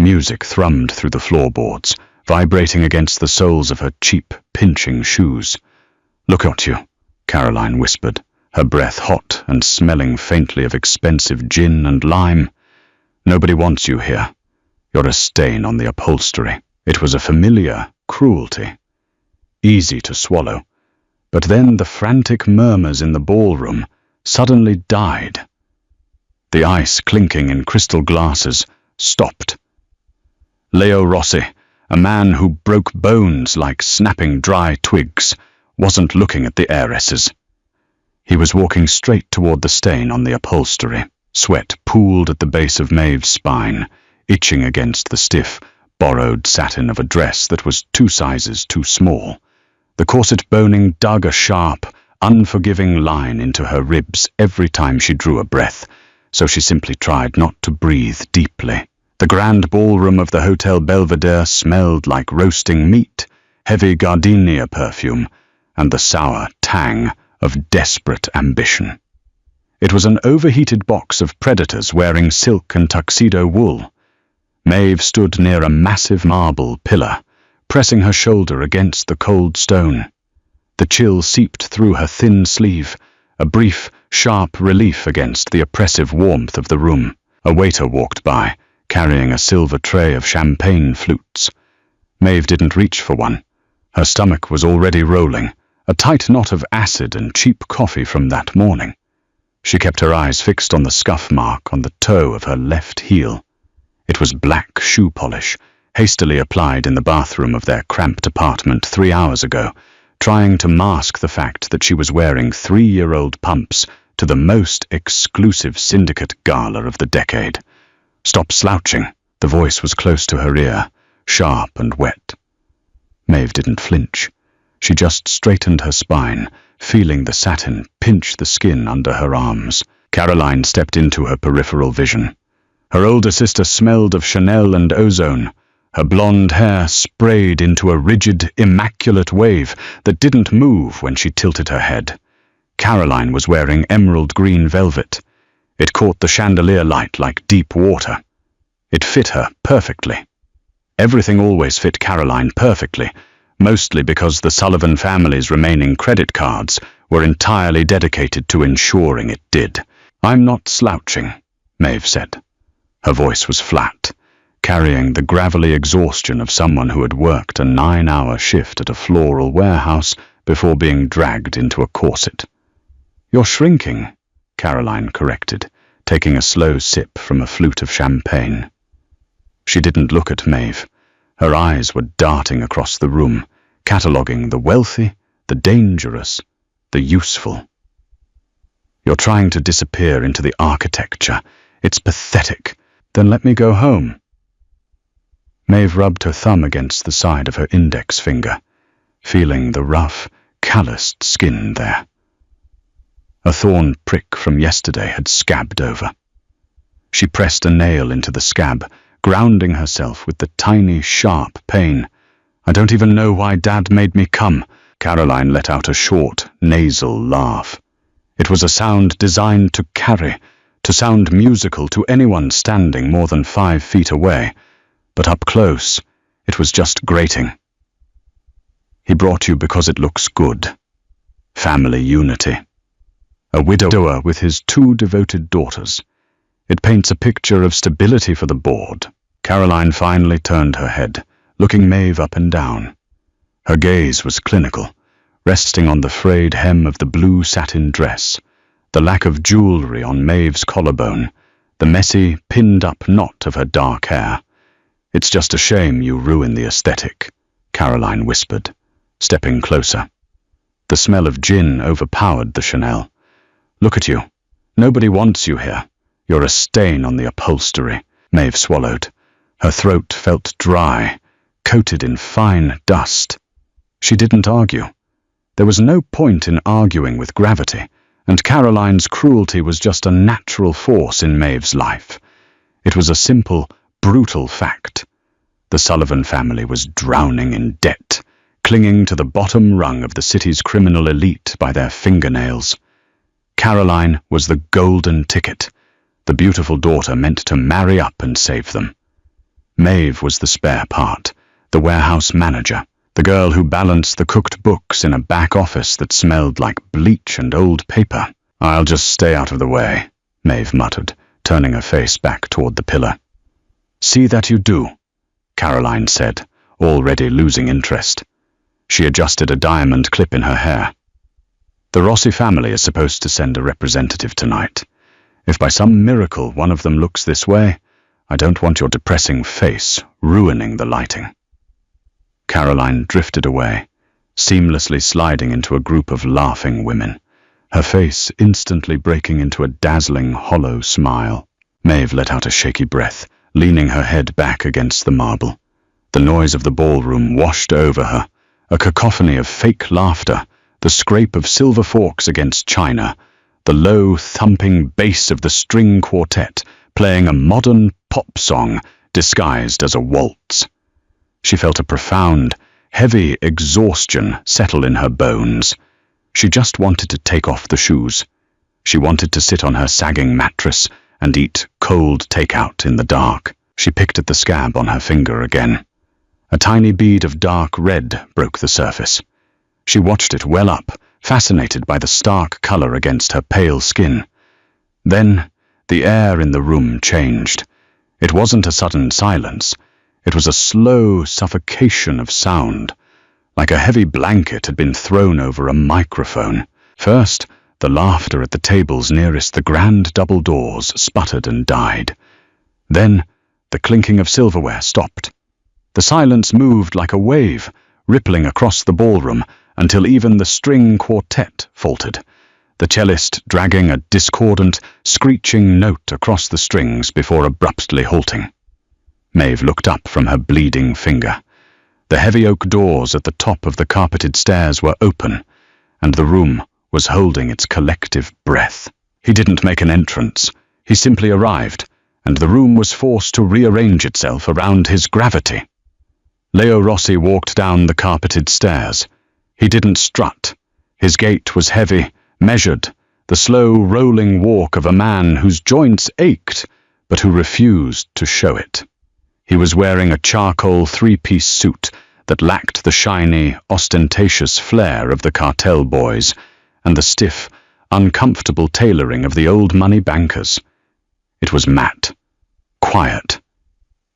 Music thrummed through the floorboards, vibrating against the soles of her cheap, pinching shoes. "Look at you," Caroline whispered, her breath hot and smelling faintly of expensive gin and lime. "Nobody wants you here. You're a stain on the upholstery." It was a familiar cruelty, easy to swallow, but then the frantic murmurs in the ballroom suddenly died. The ice clinking in crystal glasses stopped. Leo Rossi, a man who broke bones like snapping dry twigs, wasn't looking at the heiresses. He was walking straight toward the stain on the upholstery. Sweat pooled at the base of Maeve's spine, itching against the stiff, borrowed satin of a dress that was 2 sizes too small. The corset boning dug a sharp, unforgiving line into her ribs every time she drew a breath, so she simply tried not to breathe deeply. The grand ballroom of the Hotel Belvedere smelled like roasting meat, heavy gardenia perfume, and the sour tang of desperate ambition. It was an overheated box of predators wearing silk and tuxedo wool. Maeve stood near a massive marble pillar, pressing her shoulder against the cold stone. The chill seeped through her thin sleeve, a brief, sharp relief against the oppressive warmth of the room. A waiter walked by, carrying a silver tray of champagne flutes. Maeve didn't reach for one. Her stomach was already rolling, a tight knot of acid and cheap coffee from that morning. She kept her eyes fixed on the scuff mark on the toe of her left heel. It was black shoe polish, hastily applied in the bathroom of their cramped apartment 3 hours ago, trying to mask the fact that she was wearing 3-year-old pumps to the most exclusive syndicate gala of the decade. "Stop slouching." The voice was close to her ear, sharp and wet. Maeve didn't flinch. She just straightened her spine, feeling the satin pinch the skin under her arms. Caroline stepped into her peripheral vision. Her older sister smelled of Chanel and ozone. Her blonde hair sprayed into a rigid, immaculate wave that didn't move when she tilted her head. Caroline was wearing emerald green velvet. It caught the chandelier light like deep water. It fit her perfectly. Everything always fit Caroline perfectly, mostly because the Sullivan family's remaining credit cards were entirely dedicated to ensuring it did. "I'm not slouching," Maeve said. Her voice was flat, carrying the gravelly exhaustion of someone who had worked a 9-hour shift at a floral warehouse before being dragged into a corset. "You're shrinking," Caroline corrected, taking a slow sip from a flute of champagne. She didn't look at Maeve. Her eyes were darting across the room, cataloguing the wealthy, the dangerous, the useful. "You're trying to disappear into the architecture. It's pathetic. Then let me go home." Maeve rubbed her thumb against the side of her index finger, feeling the rough, calloused skin there. A thorn prick from yesterday had scabbed over. She pressed a nail into the scab, grounding herself with the tiny, sharp pain. "I don't even know why Dad made me come." Caroline let out a short, nasal laugh. It was a sound designed to carry, to sound musical to anyone standing more than 5 feet away, but up close, it was just grating. "He brought you because it looks good. Family unity. A widower with his 2 devoted daughters. It paints a picture of stability for the board." Caroline finally turned her head, looking Maeve up and down. Her gaze was clinical, resting on the frayed hem of the blue satin dress, the lack of jewelry on Maeve's collarbone, the messy, pinned-up knot of her dark hair. "It's just a shame you ruin the aesthetic," Caroline whispered, stepping closer. The smell of gin overpowered the Chanel. "Look at you. Nobody wants you here. You're a stain on the upholstery." Maeve swallowed. Her throat felt dry, coated in fine dust. She didn't argue. There was no point in arguing with gravity, and Caroline's cruelty was just a natural force in Maeve's life. It was a simple, brutal fact. The Sullivan family was drowning in debt, clinging to the bottom rung of the city's criminal elite by their fingernails. Caroline was the golden ticket, the beautiful daughter meant to marry up and save them. Maeve was the spare part, the warehouse manager, the girl who balanced the cooked books in a back office that smelled like bleach and old paper. "I'll just stay out of the way," Maeve muttered, turning her face back toward the pillar. "See that you do," Caroline said, already losing interest. She adjusted a diamond clip in her hair. "The Rossi family is supposed to send a representative tonight. If by some miracle one of them looks this way, I don't want your depressing face ruining the lighting." Caroline drifted away, seamlessly sliding into a group of laughing women, her face instantly breaking into a dazzling, hollow smile. Maeve let out a shaky breath, leaning her head back against the marble. The noise of the ballroom washed over her, a cacophony of fake laughter, the scrape of silver forks against china, the low, thumping bass of the string quartet playing a modern pop song disguised as a waltz. She felt a profound, heavy exhaustion settle in her bones. She just wanted to take off the shoes. She wanted to sit on her sagging mattress and eat cold takeout in the dark. She picked at the scab on her finger again. A tiny bead of dark red broke the surface. She watched it well up, fascinated by the stark color against her pale skin. Then, the air in the room changed. It wasn't a sudden silence. It was a slow suffocation of sound, like a heavy blanket had been thrown over a microphone. First, the laughter at the tables nearest the grand double doors sputtered and died. Then, the clinking of silverware stopped. The silence moved like a wave, rippling across the ballroom until even the string quartet faltered, the cellist dragging a discordant, screeching note across the strings before abruptly halting. Maeve looked up from her bleeding finger. The heavy oak doors at the top of the carpeted stairs were open, and the room was holding its collective breath. He didn't make an entrance. He simply arrived, and the room was forced to rearrange itself around his gravity. Leo Rossi walked down the carpeted stairs. He didn't strut. His gait was heavy, measured, the slow rolling walk of a man whose joints ached, but who refused to show it. He was wearing a charcoal three-piece suit that lacked the shiny, ostentatious flair of the cartel boys and the stiff, uncomfortable tailoring of the old money bankers. It was matte, quiet,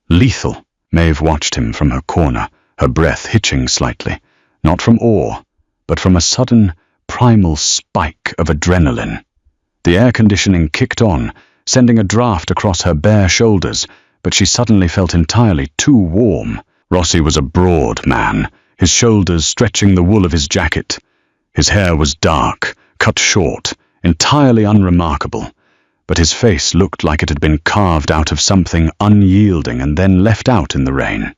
lethal. Maeve watched him from her corner, her breath hitching slightly, not from awe, but from a sudden, primal spike of adrenaline. The air conditioning kicked on, sending a draft across her bare shoulders, but she suddenly felt entirely too warm. Rossi was a broad man, his shoulders stretching the wool of his jacket. His hair was dark, cut short, entirely unremarkable, but his face looked like it had been carved out of something unyielding and then left out in the rain.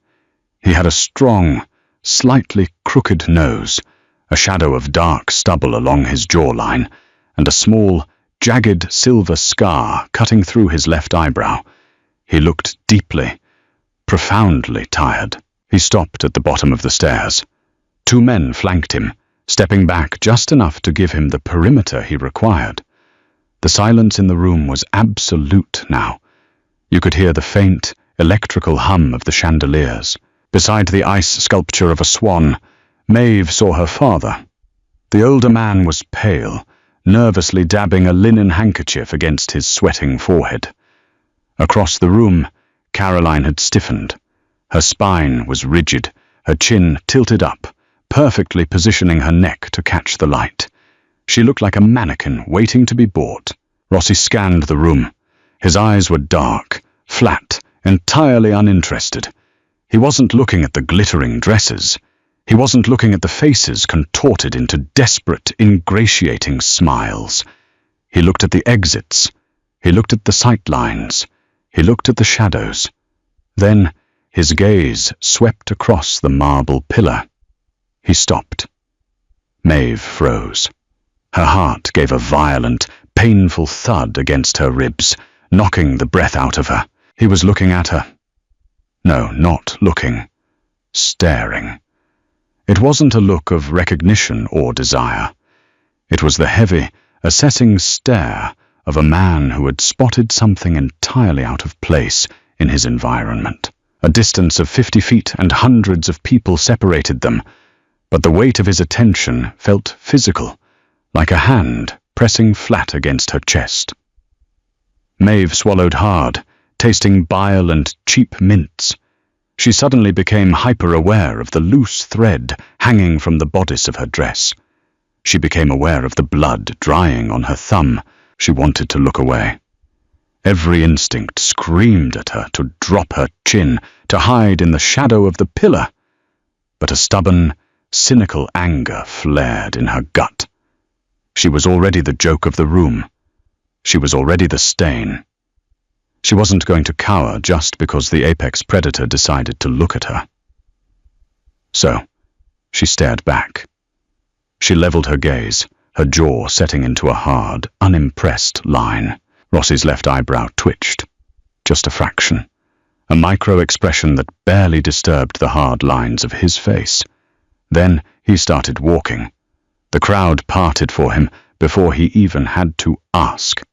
He had a strong, slightly crooked nose, a shadow of dark stubble along his jawline, and a small, jagged silver scar cutting through his left eyebrow. He looked deeply, profoundly tired. He stopped at the bottom of the stairs. Two men flanked him, stepping back just enough to give him the perimeter he required. The silence in the room was absolute now. You could hear the faint, electrical hum of the chandeliers. Beside the ice sculpture of a swan, Maeve saw her father. The older man was pale, nervously dabbing a linen handkerchief against his sweating forehead. Across the room, Caroline had stiffened. Her spine was rigid, her chin tilted up, perfectly positioning her neck to catch the light. She looked like a mannequin waiting to be bought. Rossi scanned the room. His eyes were dark, flat, entirely uninterested. He wasn't looking at the glittering dresses. He wasn't looking at the faces contorted into desperate, ingratiating smiles. He looked at the exits. He looked at the sight lines. He looked at the shadows. Then his gaze swept across the marble pillar. He stopped. Maeve froze. Her heart gave a violent, painful thud against her ribs, knocking the breath out of her. He was looking at her. No, not looking. Staring. It wasn't a look of recognition or desire. It was the heavy, assessing stare of a man who had spotted something entirely out of place in his environment. A distance of 50 feet and hundreds of people separated them, but the weight of his attention felt physical, like a hand pressing flat against her chest. Maeve swallowed hard, tasting bile and cheap mints. She suddenly became hyper-aware of the loose thread hanging from the bodice of her dress. She became aware of the blood drying on her thumb. She wanted to look away. Every instinct screamed at her to drop her chin, to hide in the shadow of the pillar. But a stubborn, cynical anger flared in her gut. She was already the joke of the room. She was already the stain. She wasn't going to cower just because the apex predator decided to look at her. So, she stared back. She leveled her gaze, her jaw setting into a hard, unimpressed line. Rossi's left eyebrow twitched. Just a fraction. A micro-expression that barely disturbed the hard lines of his face. Then he started walking. The crowd parted for him before he even had to ask.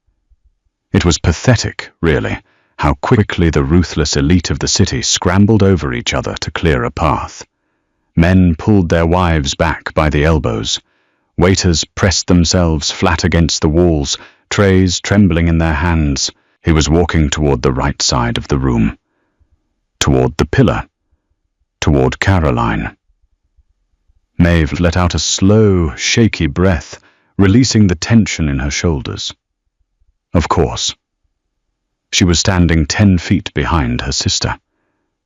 It was pathetic, really, how quickly the ruthless elite of the city scrambled over each other to clear a path. Men pulled their wives back by the elbows. Waiters pressed themselves flat against the walls, trays trembling in their hands. He was walking toward the right side of the room. Toward the pillar. Toward Caroline. Maeve let out a slow, shaky breath, releasing the tension in her shoulders. Of course. She was standing 10 feet behind her sister.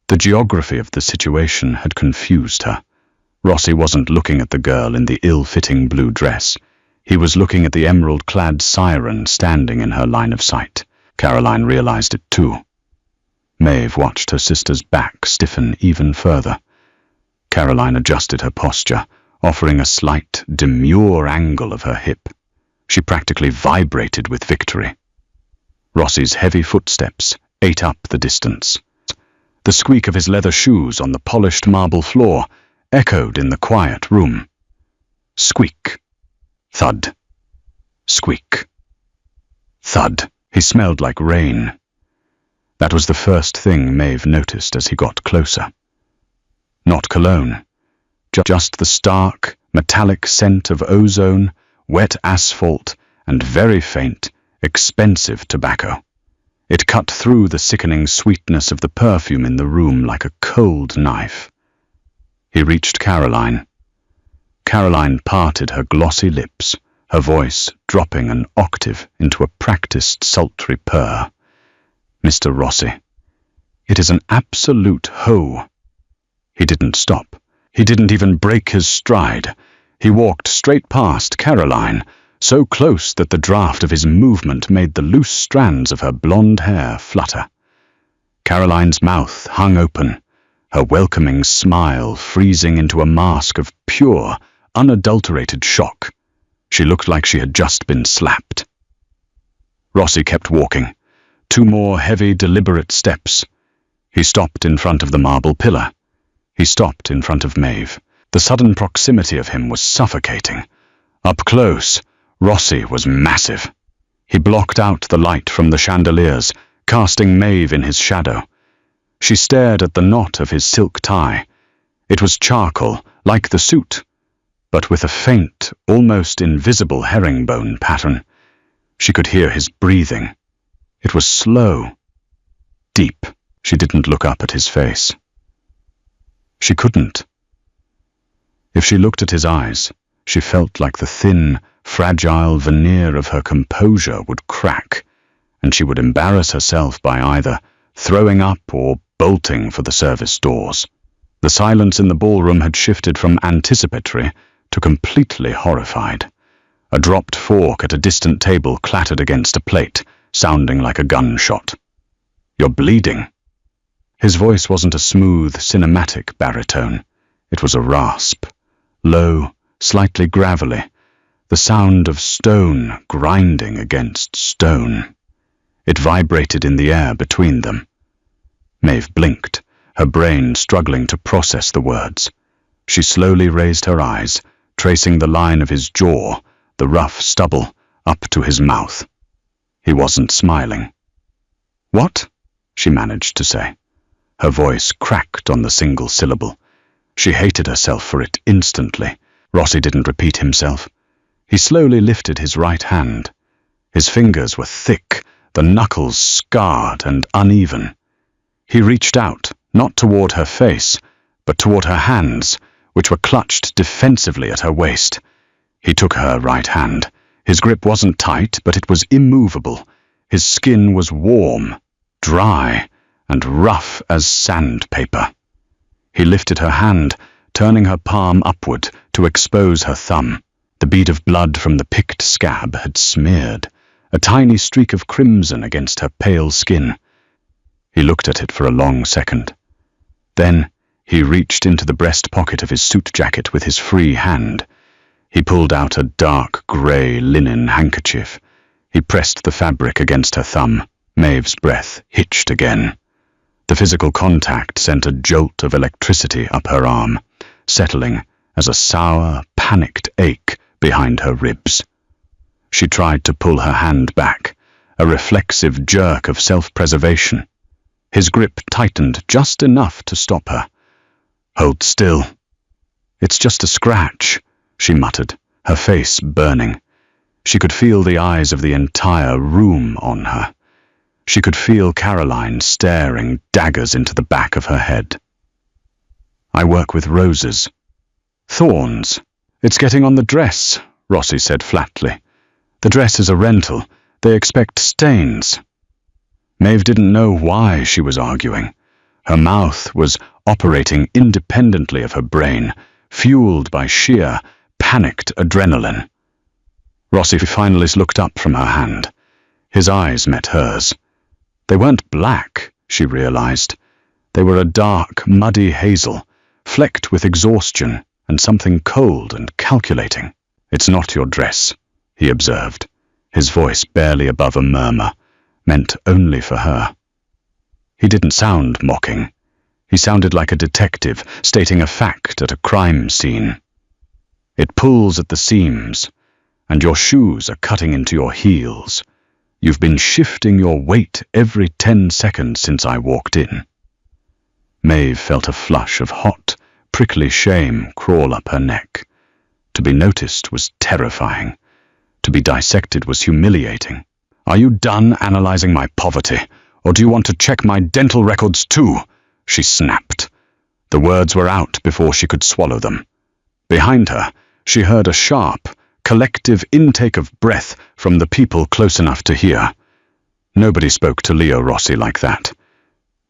The geography of the situation had confused her. Rossi wasn't looking at the girl in the ill-fitting blue dress. He was looking at the emerald-clad siren standing in her line of sight. Caroline realized it too. Maeve watched her sister's back stiffen even further. Caroline adjusted her posture, offering a slight, demure angle of her hip. She practically vibrated with victory. Rossi's heavy footsteps ate up the distance. The squeak of his leather shoes on the polished marble floor echoed in the quiet room. Squeak. Thud. Squeak. Thud. He smelled like rain. That was the first thing Maeve noticed as he got closer. Not cologne. Just the stark, metallic scent of ozone, wet asphalt, and very faint, expensive tobacco. It cut through the sickening sweetness of the perfume in the room like a cold knife. He reached Caroline. Caroline parted her glossy lips, her voice dropping an octave into a practiced sultry purr. Mr. Rossi, it is an absolute hoe. He didn't stop. He didn't even break his stride. He walked straight past Caroline, so close that the draft of his movement made the loose strands of her blonde hair flutter. Caroline's mouth hung open, her welcoming smile freezing into a mask of pure, unadulterated shock. She looked like she had just been slapped. Rossi kept walking. 2 more heavy, deliberate steps. He stopped in front of the marble pillar. He stopped in front of Maeve. The sudden proximity of him was suffocating. Up close, Rossi was massive. He blocked out the light from the chandeliers, casting Maeve in his shadow. She stared at the knot of his silk tie. It was charcoal, like the suit, but with a faint, almost invisible herringbone pattern. She could hear his breathing. It was slow, deep. She didn't look up at his face. She couldn't. If she looked at his eyes, she felt like the thin, fragile veneer of her composure would crack, and she would embarrass herself by either throwing up or bolting for the service doors. The silence in the ballroom had shifted from anticipatory to completely horrified. A dropped fork at a distant table clattered against a plate, sounding like a gunshot. "You're bleeding." His voice wasn't a smooth, cinematic baritone. It was a rasp, low, slightly gravelly, the sound of stone grinding against stone. It vibrated in the air between them. Maeve blinked, her brain struggling to process the words. She slowly raised her eyes, tracing the line of his jaw, the rough stubble, up to his mouth. He wasn't smiling. "What?" she managed to say. Her voice cracked on the single syllable. She hated herself for it instantly. Rossi didn't repeat himself. He slowly lifted his right hand. His fingers were thick, the knuckles scarred and uneven. He reached out, not toward her face, but toward her hands, which were clutched defensively at her waist. He took her right hand. His grip wasn't tight, but it was immovable. His skin was warm, dry, and rough as sandpaper. He lifted her hand, turning her palm upward to expose her thumb. The bead of blood from the picked scab had smeared, a tiny streak of crimson against her pale skin. He looked at it for a long second. Then he reached into the breast pocket of his suit jacket with his free hand. He pulled out a dark grey linen handkerchief. He pressed the fabric against her thumb. Maeve's breath hitched again. The physical contact sent a jolt of electricity up her arm, settling as a sour, panicked ache behind her ribs. She tried to pull her hand back, a reflexive jerk of self-preservation. His grip tightened just enough to stop her. "Hold still." "It's just a scratch," she muttered, her face burning. She could feel the eyes of the entire room on her. She could feel Caroline staring daggers into the back of her head. "I work with roses." "Thorns. It's getting on the dress," Rossi said flatly. "The dress is a rental. They expect stains." Maeve didn't know why she was arguing. Her mouth was operating independently of her brain, fueled by sheer, panicked adrenaline. Rossi finally looked up from her hand. His eyes met hers. They weren't black, she realized. They were a dark, muddy hazel, flecked with exhaustion and something cold and calculating. "It's not your dress," he observed, his voice barely above a murmur, meant only for her. He didn't sound mocking. He sounded like a detective stating a fact at a crime scene. "It pulls at the seams, and your shoes are cutting into your heels. You've been shifting your weight every 10 seconds since I walked in." Maeve felt a flush of hot, prickly shame crawl up her neck. To be noticed was terrifying. To be dissected was humiliating. "Are you done analyzing my poverty, or do you want to check my dental records too?" she snapped. The words were out before she could swallow them. Behind her, she heard a sharp, collective intake of breath from the people close enough to hear. Nobody spoke to Leo Rossi like that.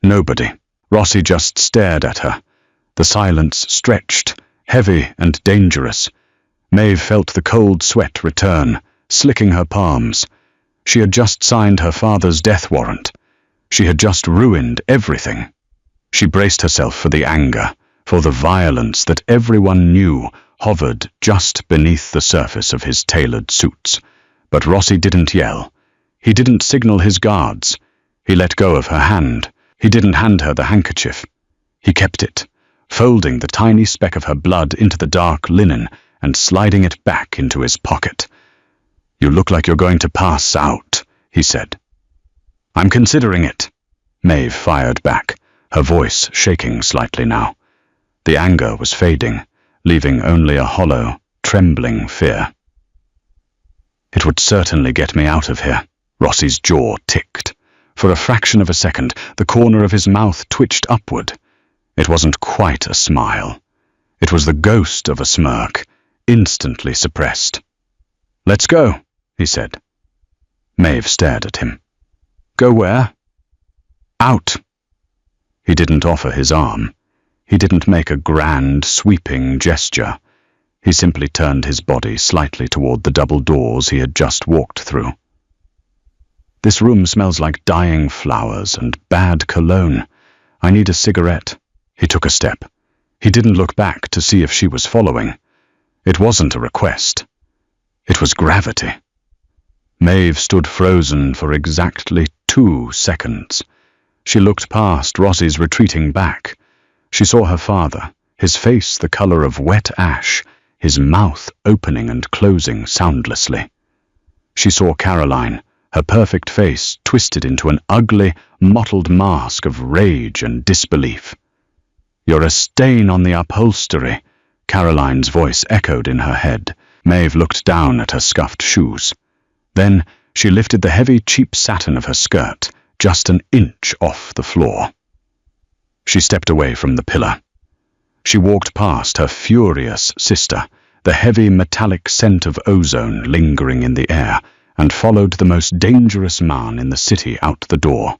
Nobody. Rossi just stared at her. The silence stretched, heavy and dangerous. Maeve felt the cold sweat return, slicking her palms. She had just signed her father's death warrant. She had just ruined everything. She braced herself for the anger, for the violence that everyone knew hovered just beneath the surface of his tailored suits. But Rossi didn't yell. He didn't signal his guards. He let go of her hand. He didn't hand her the handkerchief. He kept it, folding the tiny speck of her blood into the dark linen and sliding it back into his pocket. "You look like you're going to pass out," he said. "I'm considering it," Maeve fired back, her voice shaking slightly now. The anger was fading, leaving only a hollow, trembling fear. "It would certainly get me out of here." Rossi's jaw ticked. For a fraction of a second, the corner of his mouth twitched upward. It wasn't quite a smile. It was the ghost of a smirk, instantly suppressed. "Let's go," he said. Maeve stared at him. "Go where?" "Out." He didn't offer his arm. He didn't make a grand, sweeping gesture. He simply turned his body slightly toward the double doors he had just walked through. "This room smells like dying flowers and bad cologne. I need a cigarette." He took a step. He didn't look back to see if she was following. It wasn't a request. It was gravity. Maeve stood frozen for exactly 2 seconds. She looked past Rossi's retreating back. She saw her father, his face the color of wet ash, his mouth opening and closing soundlessly. She saw Caroline, her perfect face twisted into an ugly, mottled mask of rage and disbelief. "You're a stain on the upholstery," Caroline's voice echoed in her head. Maeve looked down at her scuffed shoes. Then she lifted the heavy, cheap satin of her skirt just an inch off the floor. She stepped away from the pillar. She walked past her furious sister, the heavy metallic scent of ozone lingering in the air, and followed the most dangerous man in the city out the door.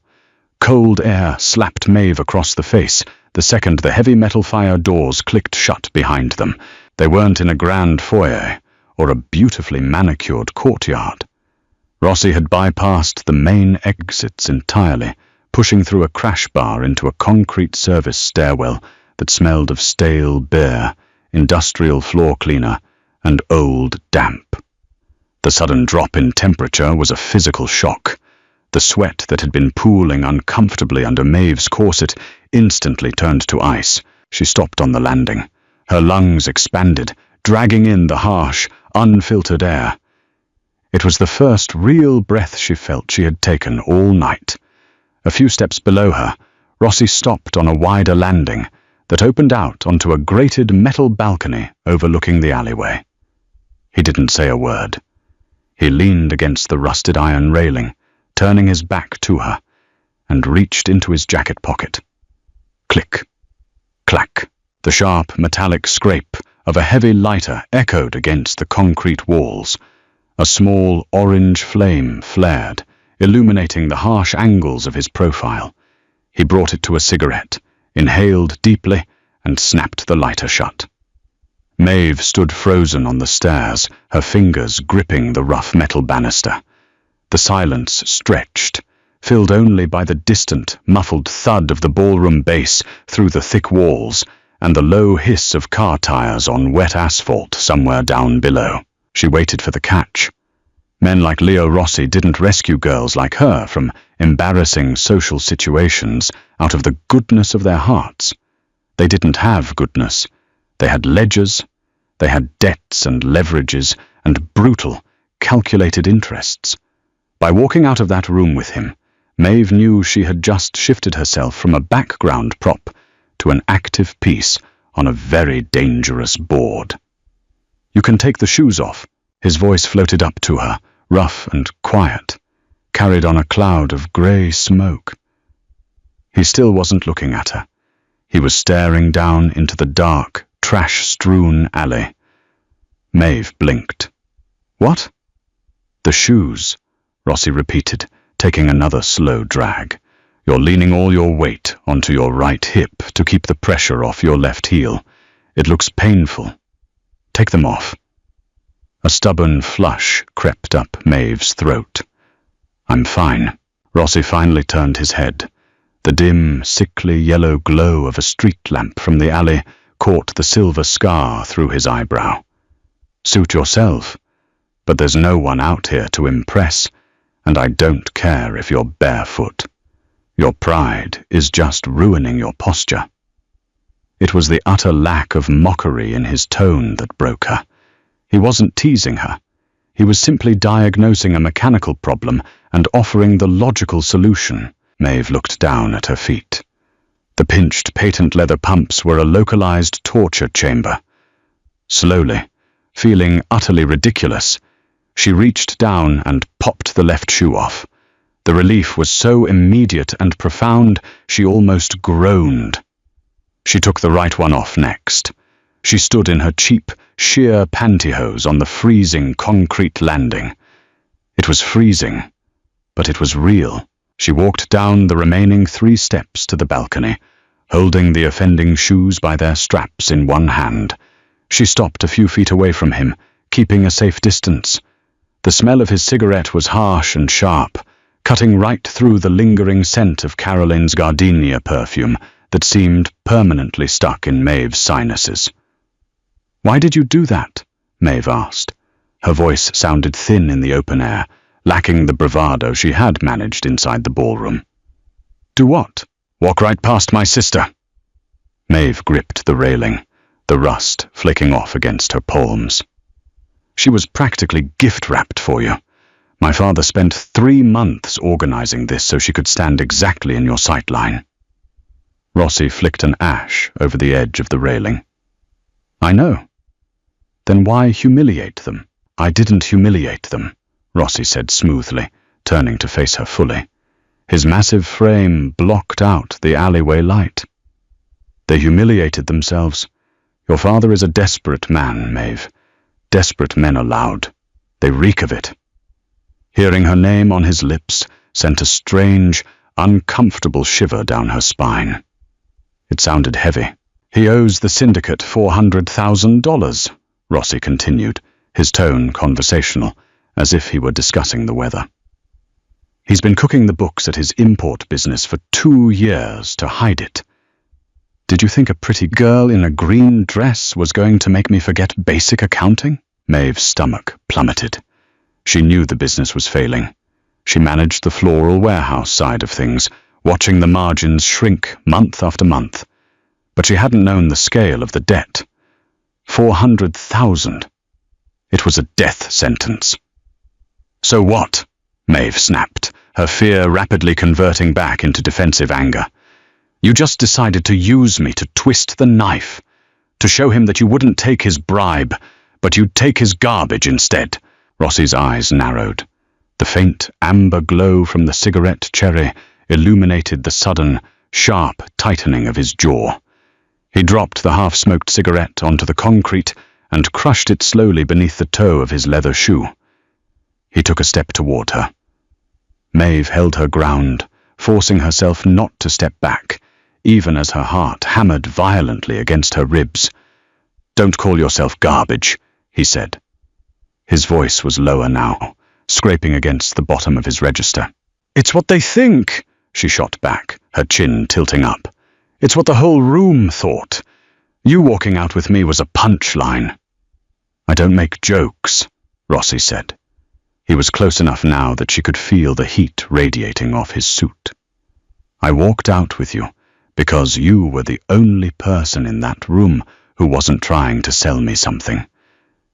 Cold air slapped Maeve across the face the second the heavy metal fire doors clicked shut behind them. They weren't in a grand foyer or a beautifully manicured courtyard. Rossi had bypassed the main exits entirely, pushing through a crash bar into a concrete service stairwell that smelled of stale beer, industrial floor cleaner, and old damp. The sudden drop in temperature was a physical shock. The sweat that had been pooling uncomfortably under Maeve's corset instantly turned to ice. She stopped on the landing. Her lungs expanded, dragging in the harsh, unfiltered air. It was the first real breath she felt she had taken all night. A few steps below her, Rossi stopped on a wider landing that opened out onto a grated metal balcony overlooking the alleyway. He didn't say a word. He leaned against the rusted iron railing, turning his back to her, and reached into his jacket pocket. Click, clack. The sharp metallic scrape of a heavy lighter echoed against the concrete walls. A small orange flame flared, illuminating the harsh angles of his profile. He brought it to a cigarette, inhaled deeply, and snapped the lighter shut. Maeve stood frozen on the stairs, her fingers gripping the rough metal banister. The silence stretched, filled only by the distant, muffled thud of the ballroom bass through the thick walls and the low hiss of car tires on wet asphalt somewhere down below. She waited for the catch. Men like Leo Rossi didn't rescue girls like her from embarrassing social situations out of the goodness of their hearts. They didn't have goodness. They had ledgers. They had debts and leverages and brutal, calculated interests. By walking out of that room with him, Maeve knew she had just shifted herself from a background prop to an active piece on a very dangerous board. "You can take the shoes off." His voice floated up to her, rough and quiet, carried on a cloud of grey smoke. He still wasn't looking at her. He was staring down into the dark, trash-strewn alley. Maeve blinked. "What?" "The shoes," Rossi repeated, taking another slow drag. "You're leaning all your weight onto your right hip to keep the pressure off your left heel. It looks painful. Take them off." A stubborn flush crept up Maeve's throat. "I'm fine." Rossi finally turned his head. The dim, sickly yellow glow of a street lamp from the alley caught the silver scar through his eyebrow. "Suit yourself. But there's no one out here to impress, and I don't care if you're barefoot. Your pride is just ruining your posture." It was the utter lack of mockery in his tone that broke her. He wasn't teasing her. He was simply diagnosing a mechanical problem and offering the logical solution. Maeve looked down at her feet. The pinched patent leather pumps were a localized torture chamber. Slowly, feeling utterly ridiculous, she reached down and popped the left shoe off. The relief was so immediate and profound, she almost groaned. She took the right one off next. She stood in her cheap, sheer pantyhose on the freezing concrete landing. It was freezing, but it was real. She walked down the remaining 3 steps to the balcony, holding the offending shoes by their straps in one hand. She stopped a few feet away from him, keeping a safe distance. The smell of his cigarette was harsh and sharp, cutting right through the lingering scent of Caroline's gardenia perfume that seemed permanently stuck in Maeve's sinuses. "Why did you do that?" Maeve asked. Her voice sounded thin in the open air, lacking the bravado she had managed inside the ballroom. "Do what?" "Walk right past my sister." Maeve gripped the railing, the rust flaking off against her palms. "She was practically gift-wrapped for you. My father spent 3 months organizing this so she could stand exactly in your sight line. Rossi flicked an ash over the edge of the railing. I know. Then why humiliate them? I didn't humiliate them, Rossi said smoothly, turning to face her fully. His massive frame blocked out the alleyway light. They humiliated themselves. Your father is a desperate man, Maeve. Desperate men are loud. They reek of it. Hearing her name on his lips sent a strange, uncomfortable shiver down her spine. It sounded heavy. He owes the syndicate $400,000, Rossi continued, his tone conversational, as if he were discussing the weather. He's been cooking the books at his import business for 2 years to hide it. Did you think a pretty girl in a green dress was going to make me forget basic accounting? Maeve's stomach plummeted. She knew the business was failing. She managed the floral warehouse side of things, watching the margins shrink month after month. But she hadn't known the scale of the debt. 400,000. It was a death sentence. So what? Maeve snapped, her fear rapidly converting back into defensive anger. You just decided to use me to twist the knife, to show him that you wouldn't take his bribe, but you'd take his garbage instead. Rossi's eyes narrowed. The faint amber glow from the cigarette cherry illuminated the sudden, sharp tightening of his jaw. He dropped the half-smoked cigarette onto the concrete and crushed it slowly beneath the toe of his leather shoe. He took a step toward her. Maeve held her ground, forcing herself not to step back, even as her heart hammered violently against her ribs. Don't call yourself garbage, he said. His voice was lower now, scraping against the bottom of his register. It's what they think, she shot back, her chin tilting up. It's what the whole room thought. You walking out with me was a punchline. I don't make jokes, Rossi said. He was close enough now that she could feel the heat radiating off his suit. I walked out with you because you were the only person in that room who wasn't trying to sell me something.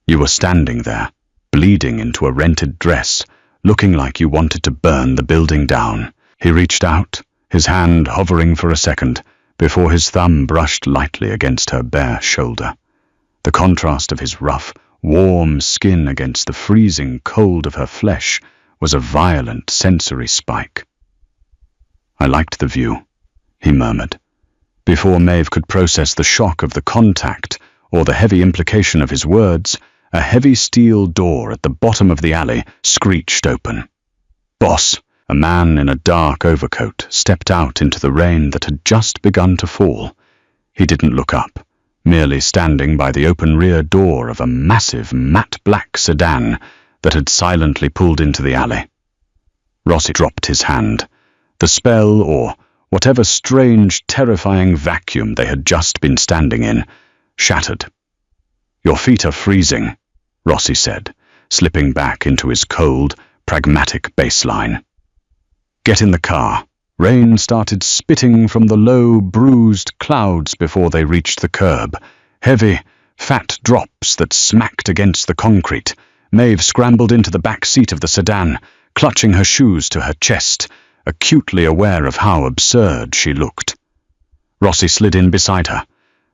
You were standing there, bleeding into a rented dress, looking like you wanted to burn the building down. He reached out, his hand hovering for a second, before his thumb brushed lightly against her bare shoulder. The contrast of his rough, warm skin against the freezing cold of her flesh was a violent sensory spike. I liked the view, he murmured. Before Maeve could process the shock of the contact or the heavy implication of his words, a heavy steel door at the bottom of the alley screeched open. Boss, a man in a dark overcoat, stepped out into the rain that had just begun to fall. He didn't look up, merely standing by the open rear door of a massive matte black sedan that had silently pulled into the alley. Rossi dropped his hand. The spell, or whatever strange, terrifying vacuum they had just been standing in, shattered. Your feet are freezing, Rossi said, slipping back into his cold, pragmatic baseline. Get in the car. Rain started spitting from the low, bruised clouds before they reached the curb. Heavy, fat drops that smacked against the concrete. Maeve scrambled into the back seat of the sedan, clutching her shoes to her chest, acutely aware of how absurd she looked. Rossi slid in beside her.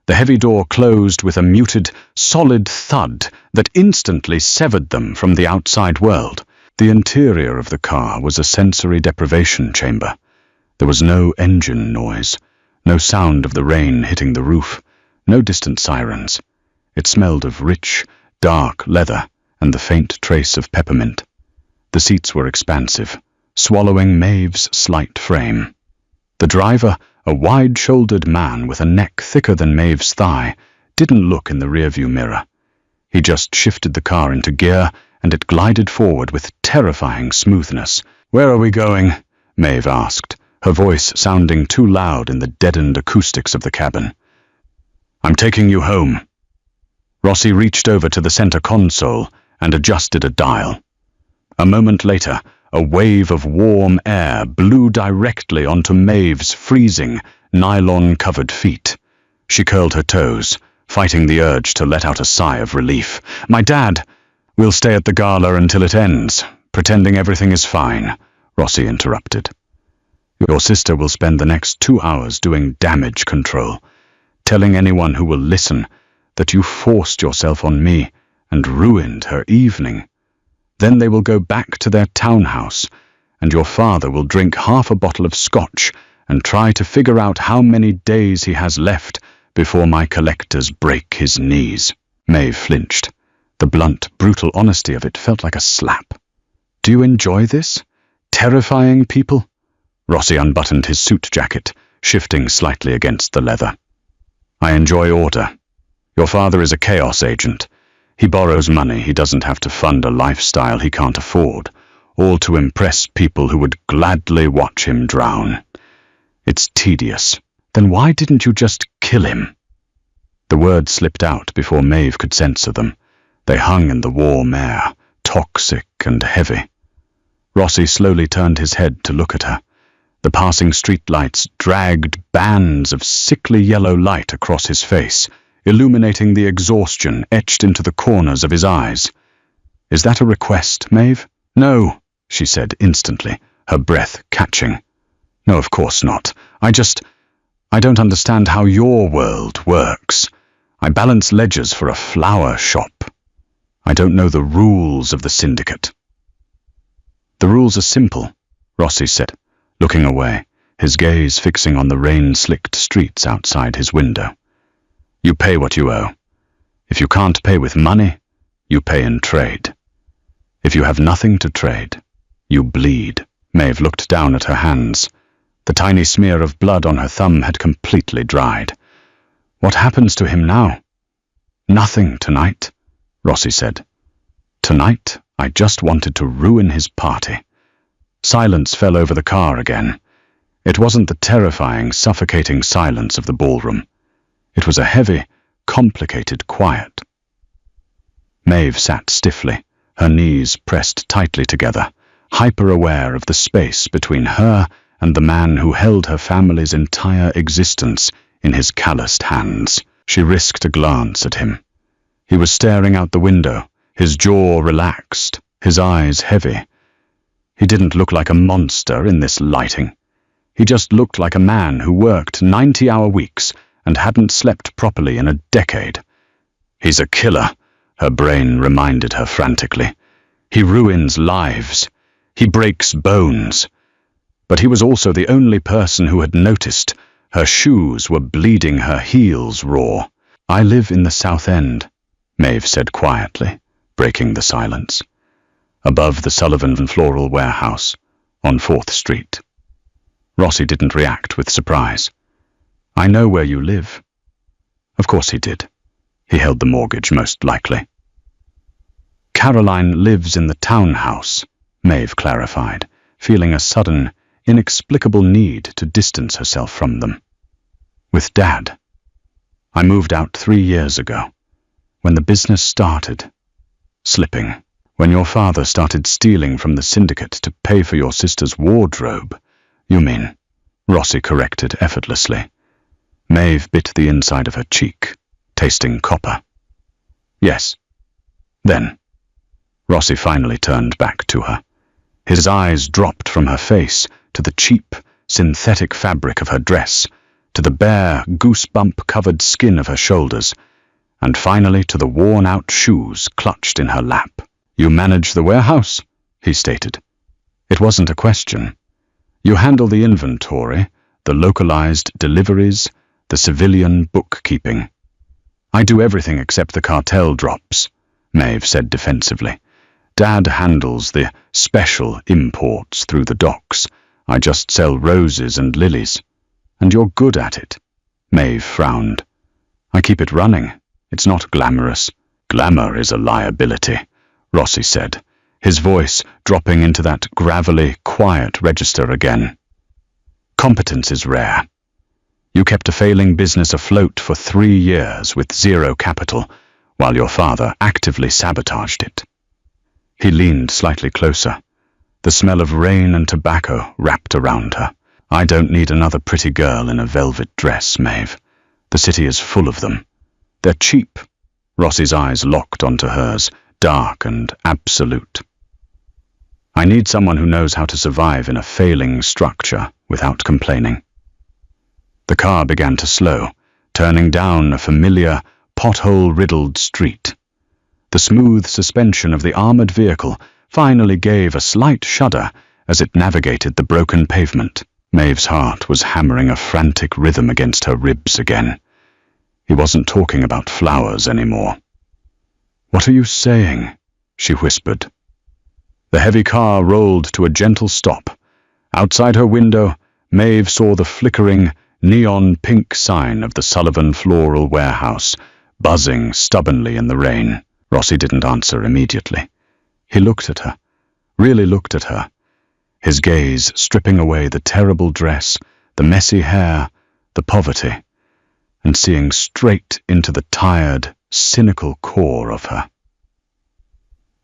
The heavy door closed with a muted, solid thud that instantly severed them from the outside world. The interior of the car was a sensory deprivation chamber. There was no engine noise, no sound of the rain hitting the roof, no distant sirens. It smelled of rich, dark leather and the faint trace of peppermint. The seats were expansive, swallowing Maeve's slight frame. The driver, a wide-shouldered man with a neck thicker than Maeve's thigh, didn't look in the rearview mirror. He just shifted the car into gear, and it glided forward with terrifying smoothness. Where are we going? Maeve asked, her voice sounding too loud in the deadened acoustics of the cabin. I'm taking you home. Rossi reached over to the center console and adjusted a dial. A moment later, a wave of warm air blew directly onto Maeve's freezing, nylon-covered feet. She curled her toes, fighting the urge to let out a sigh of relief. My dad! We'll stay at the gala until it ends. Pretending everything is fine, Rossi interrupted. Your sister will spend the next 2 hours doing damage control, telling anyone who will listen that you forced yourself on me and ruined her evening. Then they will go back to their townhouse, and your father will drink half a bottle of scotch and try to figure out how many days he has left before my collectors break his knees. Maeve flinched. The blunt, brutal honesty of it felt like a slap. Do you enjoy this? Terrifying people? Rossi unbuttoned his suit jacket, shifting slightly against the leather. I enjoy order. Your father is a chaos agent. He borrows money he doesn't have to fund a lifestyle he can't afford, all to impress people who would gladly watch him drown. It's tedious. Then why didn't you just kill him? The words slipped out before Maeve could censor them. They hung in the warm air, toxic and heavy. Rossi slowly turned his head to look at her. The passing streetlights dragged bands of sickly yellow light across his face, illuminating the exhaustion etched into the corners of his eyes. Is that a request, Maeve? No, she said instantly, her breath catching. No, of course not. I don't understand how your world works. I balance ledgers for a flower shop. I don't know the rules of the syndicate. The rules are simple, Rossi said, looking away, his gaze fixing on the rain-slicked streets outside his window. You pay what you owe. If you can't pay with money, you pay in trade. If you have nothing to trade, you bleed. Maeve looked down at her hands. The tiny smear of blood on her thumb had completely dried. What happens to him now? Nothing tonight, Rossi said. Tonight, I just wanted to ruin his party. Silence fell over the car again. It wasn't the terrifying, suffocating silence of the ballroom. It was a heavy, complicated quiet. Maeve sat stiffly, her knees pressed tightly together, hyper-aware of the space between her and the man who held her family's entire existence in his calloused hands. She risked a glance at him. He was staring out the window, his jaw relaxed, his eyes heavy. He didn't look like a monster in this lighting. He just looked like a man who worked 90-hour weeks and hadn't slept properly in a decade. He's a killer, her brain reminded her frantically. He ruins lives. He breaks bones. But he was also the only person who had noticed. Her shoes were bleeding her heels raw. I live in the South End, Maeve said quietly, breaking the silence. Above the Sullivan Floral Warehouse, on 4th Street. Rossi didn't react with surprise. I know where you live. Of course he did. He held the mortgage, most likely. Caroline lives in the townhouse, Maeve clarified, feeling a sudden, inexplicable need to distance herself from them. With Dad. I moved out 3 years ago, when the business started. Slipping. When your father started stealing from the syndicate to pay for your sister's wardrobe. You mean, Rossi corrected effortlessly. Maeve bit the inside of her cheek, tasting copper. Yes. Then. Rossi finally turned back to her. His eyes dropped from her face to the cheap, synthetic fabric of her dress, to the bare, goosebump-covered skin of her shoulders, and finally to the worn-out shoes clutched in her lap. You manage the warehouse, he stated. It wasn't a question. You handle the inventory, the localized deliveries, the civilian bookkeeping. I do everything except the cartel drops, Maeve said defensively. Dad handles the special imports through the docks. I just sell roses and lilies. And you're good at it. Maeve frowned. I keep it running. It's not glamorous. Glamour is a liability, Rossi said, his voice dropping into that gravelly, quiet register again. Competence is rare. You kept a failing business afloat for 3 years with zero capital, while your father actively sabotaged it. He leaned slightly closer. The smell of rain and tobacco wrapped around her. I don't need another pretty girl in a velvet dress, Maeve. The city is full of them. They're cheap. Rossi's eyes locked onto hers, dark and absolute. I need someone who knows how to survive in a failing structure without complaining. The car began to slow, turning down a familiar, pothole-riddled street. The smooth suspension of the armored vehicle finally gave a slight shudder as it navigated the broken pavement. Maeve's heart was hammering a frantic rhythm against her ribs again. He wasn't talking about flowers anymore. "What are you saying?" she whispered. The heavy car rolled to a gentle stop. Outside her window, Maeve saw the flickering, neon pink sign of the Sullivan Floral Warehouse, buzzing stubbornly in the rain. Rossi didn't answer immediately. He looked at her, really looked at her, his gaze stripping away the terrible dress, the messy hair, the poverty, and seeing straight into the tired, cynical core of her.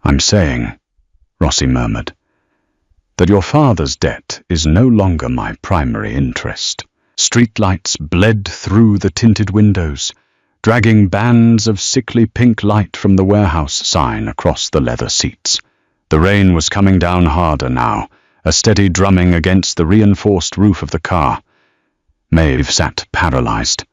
"I'm saying," Rossi murmured, "that your father's debt is no longer my primary interest." Streetlights bled through the tinted windows, dragging bands of sickly pink light from the warehouse sign across the leather seats. The rain was coming down harder now, a steady drumming against the reinforced roof of the car. Maeve sat paralyzed.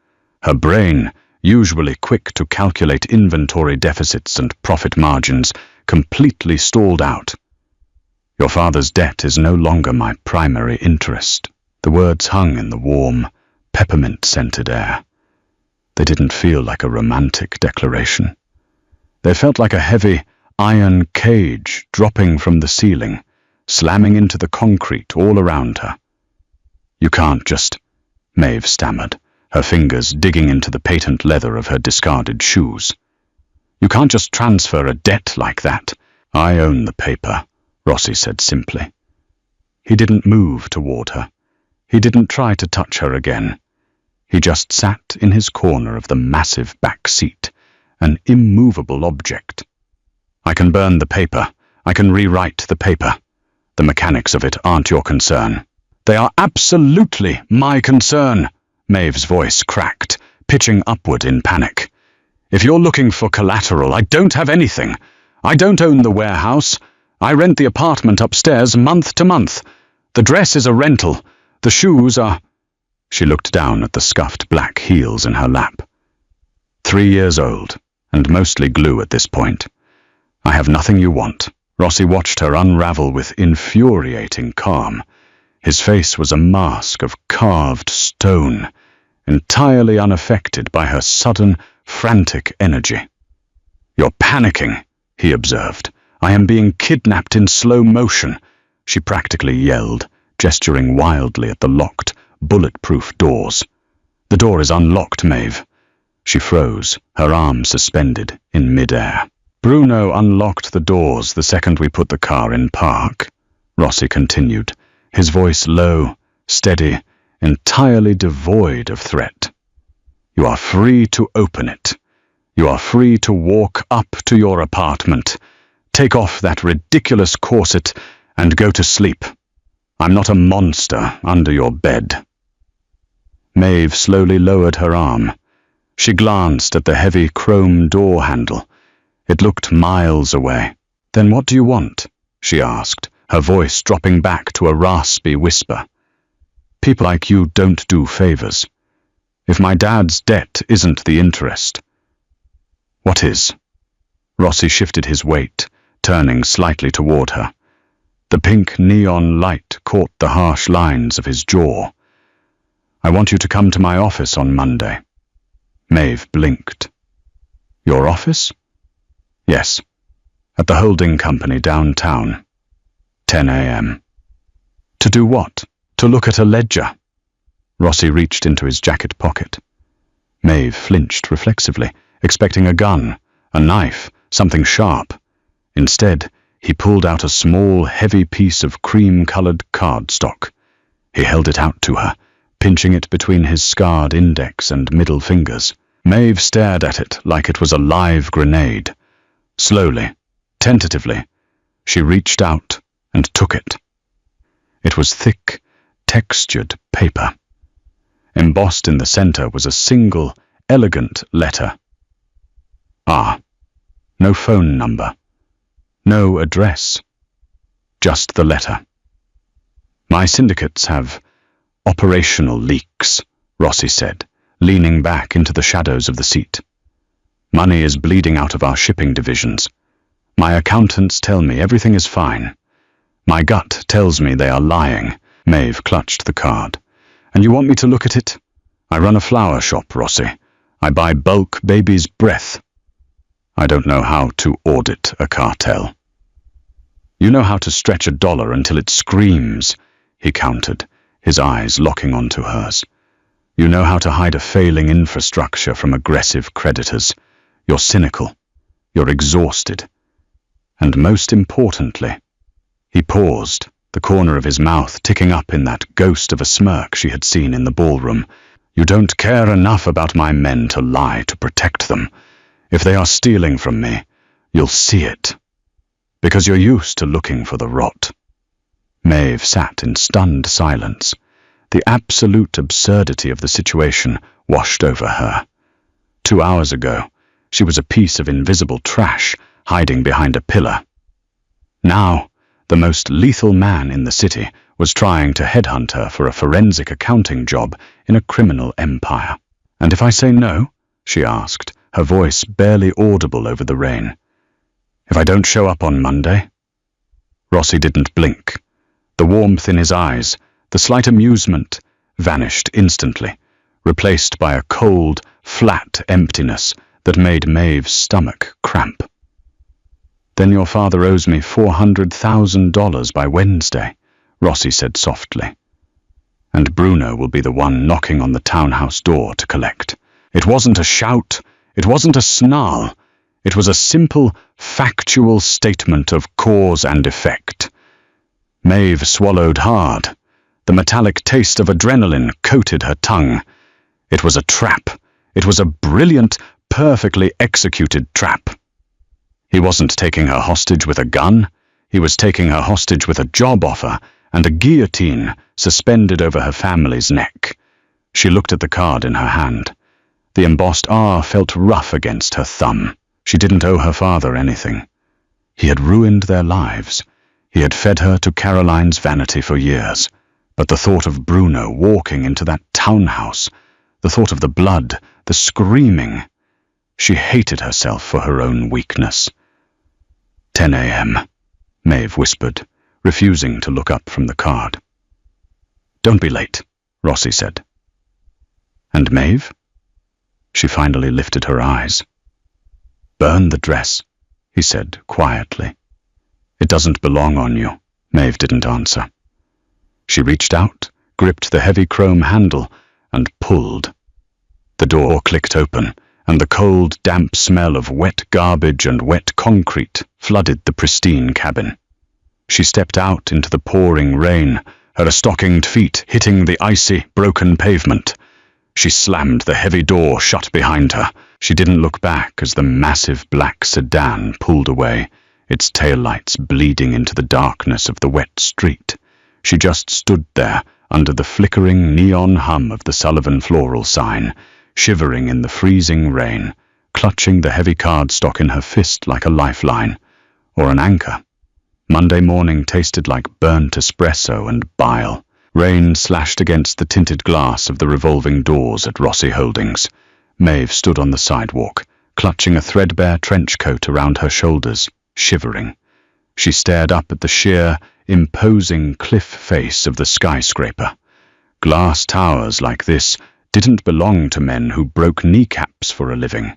Her brain, usually quick to calculate inventory deficits and profit margins, completely stalled out. "Your father's debt is no longer my primary interest." The words hung in the warm, peppermint-scented air. They didn't feel like a romantic declaration. They felt like a heavy, iron cage dropping from the ceiling, slamming into the concrete all around her. "You can't just," Maeve stammered, her fingers digging into the patent leather of her discarded shoes. "You can't just transfer a debt like that." "I own the paper," Rossi said simply. He didn't move toward her. He didn't try to touch her again. He just sat in his corner of the massive back seat, an immovable object. "I can burn the paper. I can rewrite the paper. The mechanics of it aren't your concern." "They are absolutely my concern," Maeve's voice cracked, pitching upward in panic. "If you're looking for collateral, I don't have anything. I don't own the warehouse. I rent the apartment upstairs month to month. The dress is a rental. The shoes are—" She looked down at the scuffed black heels in her lap. 3 years old, and mostly glue at this point. "I have nothing you want." Rossi watched her unravel with infuriating calm. His face was a mask of carved stone, entirely unaffected by her sudden, frantic energy. "You're panicking," he observed. "I am being kidnapped in slow motion," she practically yelled, gesturing wildly at the locked, bulletproof doors. "The door is unlocked, Maeve." She froze, her arm suspended in mid-air. "Bruno unlocked the doors the second we put the car in park," Rossi continued, his voice low, steady, entirely devoid of threat. "You are free to open it. You are free to walk up to your apartment, take off that ridiculous corset, and go to sleep. I'm not a monster under your bed." Maeve slowly lowered her arm. She glanced at the heavy chrome door handle. It looked miles away. "Then what do you want?" she asked, her voice dropping back to a raspy whisper. "People like you don't do favors. If my dad's debt isn't the interest, what is?" Rossi shifted his weight, turning slightly toward her. The pink neon light caught the harsh lines of his jaw. "I want you to come to my office on Monday." Maeve blinked. "Your office?" "Yes, at the holding company downtown. 10 a.m. "To do what?" "To look at a ledger." Rossi reached into his jacket pocket. Maeve flinched reflexively, expecting a gun, a knife, something sharp. Instead, he pulled out a small, heavy piece of cream-colored cardstock. He held it out to her, pinching it between his scarred index and middle fingers. Maeve stared at it like it was a live grenade. Slowly, tentatively, she reached out and took it. It was thick, textured paper. Embossed in the center was a single, elegant letter. "R." No phone number. No address. just the letter. My syndicates have operational leaks, Rossi said, leaning back into the shadows of the seat. Money is bleeding out of our shipping divisions. My accountants tell me everything is fine. My gut tells me they are lying. Maeve clutched the card. And you want me to look at it? I run a flower shop, Rossi. I buy bulk baby's breath. I don't know how to audit a cartel. You know how to stretch $1 until it screams, he countered, his eyes locking onto hers. You know how to hide a failing infrastructure from aggressive creditors. You're cynical. You're exhausted. And most importantly, he paused, the corner of his mouth ticking up in that ghost of a smirk she had seen in the ballroom. You don't care enough about my men to lie to protect them. If they are stealing from me, you'll see it. Because you're used to looking for the rot. Maeve sat in stunned silence. The absolute absurdity of the situation washed over her. 2 hours ago, she was a piece of invisible trash hiding behind a pillar. Now, the most lethal man in the city was trying to headhunt her for a forensic accounting job in a criminal empire. And if I say no, she asked, her voice barely audible over the rain. If I don't show up on Monday? Rossi didn't blink. The warmth in his eyes, the slight amusement, vanished instantly, replaced by a cold, flat emptiness that made Maeve's stomach cramp. Then your father owes me $400,000 by Wednesday, Rossi said softly. And Bruno will be the one knocking on the townhouse door to collect. It wasn't a shout, it wasn't a snarl. It was a simple, factual statement of cause and effect. Maeve swallowed hard. The metallic taste of adrenaline coated her tongue. It was a trap. It was a brilliant, perfectly executed trap. He wasn't taking her hostage with a gun. He was taking her hostage with a job offer and a guillotine suspended over her family's neck. She looked at the card in her hand. The embossed R felt rough against her thumb. She didn't owe her father anything. He had ruined their lives. He had fed her to Caroline's vanity for years. But the thought of Bruno walking into that townhouse, the thought of the blood, the screaming, she hated herself for her own weakness. 10 a.m., Maeve whispered, refusing to look up from the card. Don't be late, Rossi said. And Maeve? She finally lifted her eyes. Burn the dress, he said quietly. It doesn't belong on you. Maeve didn't answer. She reached out, gripped the heavy chrome handle, and pulled. The door clicked open, and the cold, damp smell of wet garbage and wet concrete flooded the pristine cabin. She stepped out into the pouring rain, her stockinged feet hitting the icy, broken pavement. She slammed the heavy door shut behind her. She didn't look back as the massive black sedan pulled away, its taillights bleeding into the darkness of the wet street. She just stood there under the flickering neon hum of the Sullivan floral sign, shivering in the freezing rain, clutching the heavy cardstock in her fist like a lifeline, or an anchor. Monday morning tasted like burnt espresso and bile. Rain slashed against the tinted glass of the revolving doors at Rossi Holdings. Maeve stood on the sidewalk, clutching a threadbare trench coat around her shoulders, shivering. She stared up at the sheer, imposing cliff face of the skyscraper. Glass towers like this didn't belong to men who broke kneecaps for a living.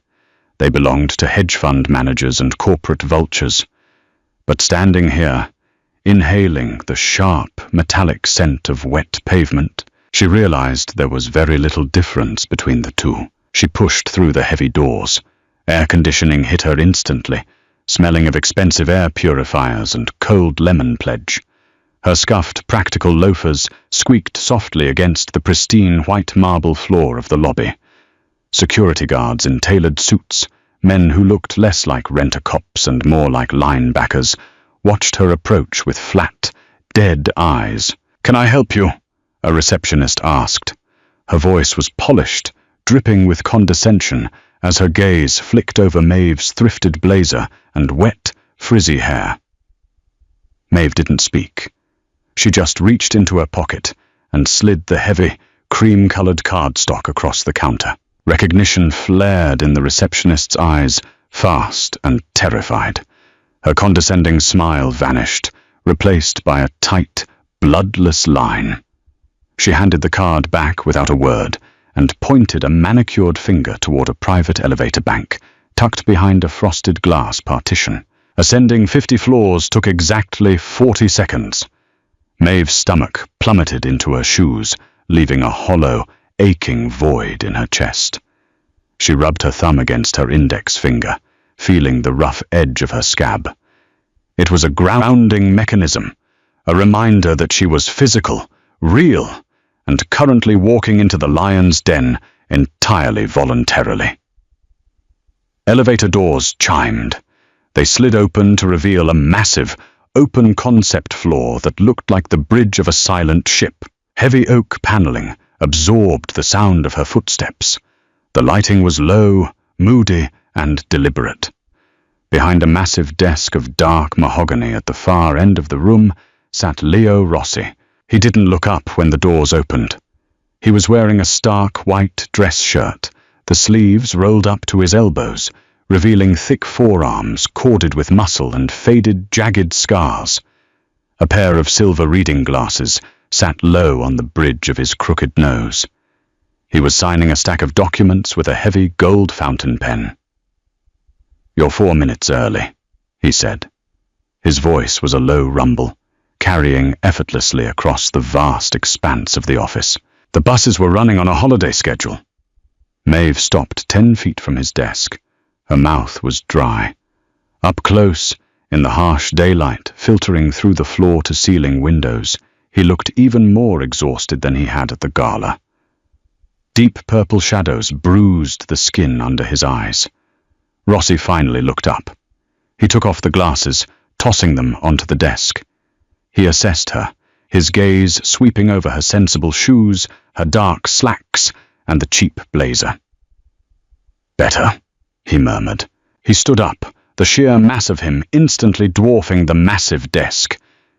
They belonged to hedge fund managers and corporate vultures. But standing here, inhaling the sharp, metallic scent of wet pavement, she realized there was very little difference between the two. She pushed through the heavy doors. Air conditioning hit her instantly, smelling of expensive air purifiers and cold lemon pledge. Her scuffed practical loafers squeaked softly against the pristine white marble floor of the lobby. Security guards in tailored suits, men who looked less like rent-a-cops and more like linebackers, watched her approach with flat, dead eyes. "Can I help you?" a receptionist asked. Her voice was polished, dripping with condescension, as her gaze flicked over Maeve's thrifted blazer and wet, frizzy hair. Maeve didn't speak. She just reached into her pocket and slid the heavy, cream-colored cardstock across the counter. Recognition flared in the receptionist's eyes, fast and terrified. Her condescending smile vanished, replaced by a tight, bloodless line. She handed the card back without a word and pointed a manicured finger toward a private elevator bank, tucked behind a frosted glass partition. Ascending 50 floors took exactly 40 seconds. Maeve's stomach plummeted into her shoes, leaving a hollow, aching void in her chest. She rubbed her thumb against her index finger, feeling the rough edge of her scab. It was a grounding mechanism, a reminder that she was physical, real, and currently walking into the lion's den entirely voluntarily. Elevator doors chimed. They slid open to reveal a massive, open-concept floor that looked like the bridge of a silent ship. Heavy oak paneling absorbed the sound of her footsteps. The lighting was low, moody, and deliberate. Behind a massive desk of dark mahogany at the far end of the room sat Leo Rossi. He didn't look up when the doors opened. He was wearing a stark white dress shirt, the sleeves rolled up to his elbows, revealing thick forearms corded with muscle and faded, jagged scars. A pair of silver reading glasses sat low on the bridge of his crooked nose. He was signing a stack of documents with a heavy gold fountain pen. "You're 4 minutes early," he said. His voice was a low rumble, carrying effortlessly across the vast expanse of the office. The buses were running on a holiday schedule. Maeve stopped 10 feet from his desk. Her mouth was dry. Up close, in the harsh daylight filtering through the floor-to-ceiling windows, he looked even more exhausted than he had at the gala. Deep purple shadows bruised the skin under his eyes. Rossi finally looked up. He took off the glasses, tossing them onto the desk. He assessed her, his gaze sweeping over her sensible shoes, her dark slacks, and the cheap blazer. "Better," he murmured. He stood up, the sheer mass of him instantly dwarfing the massive desk.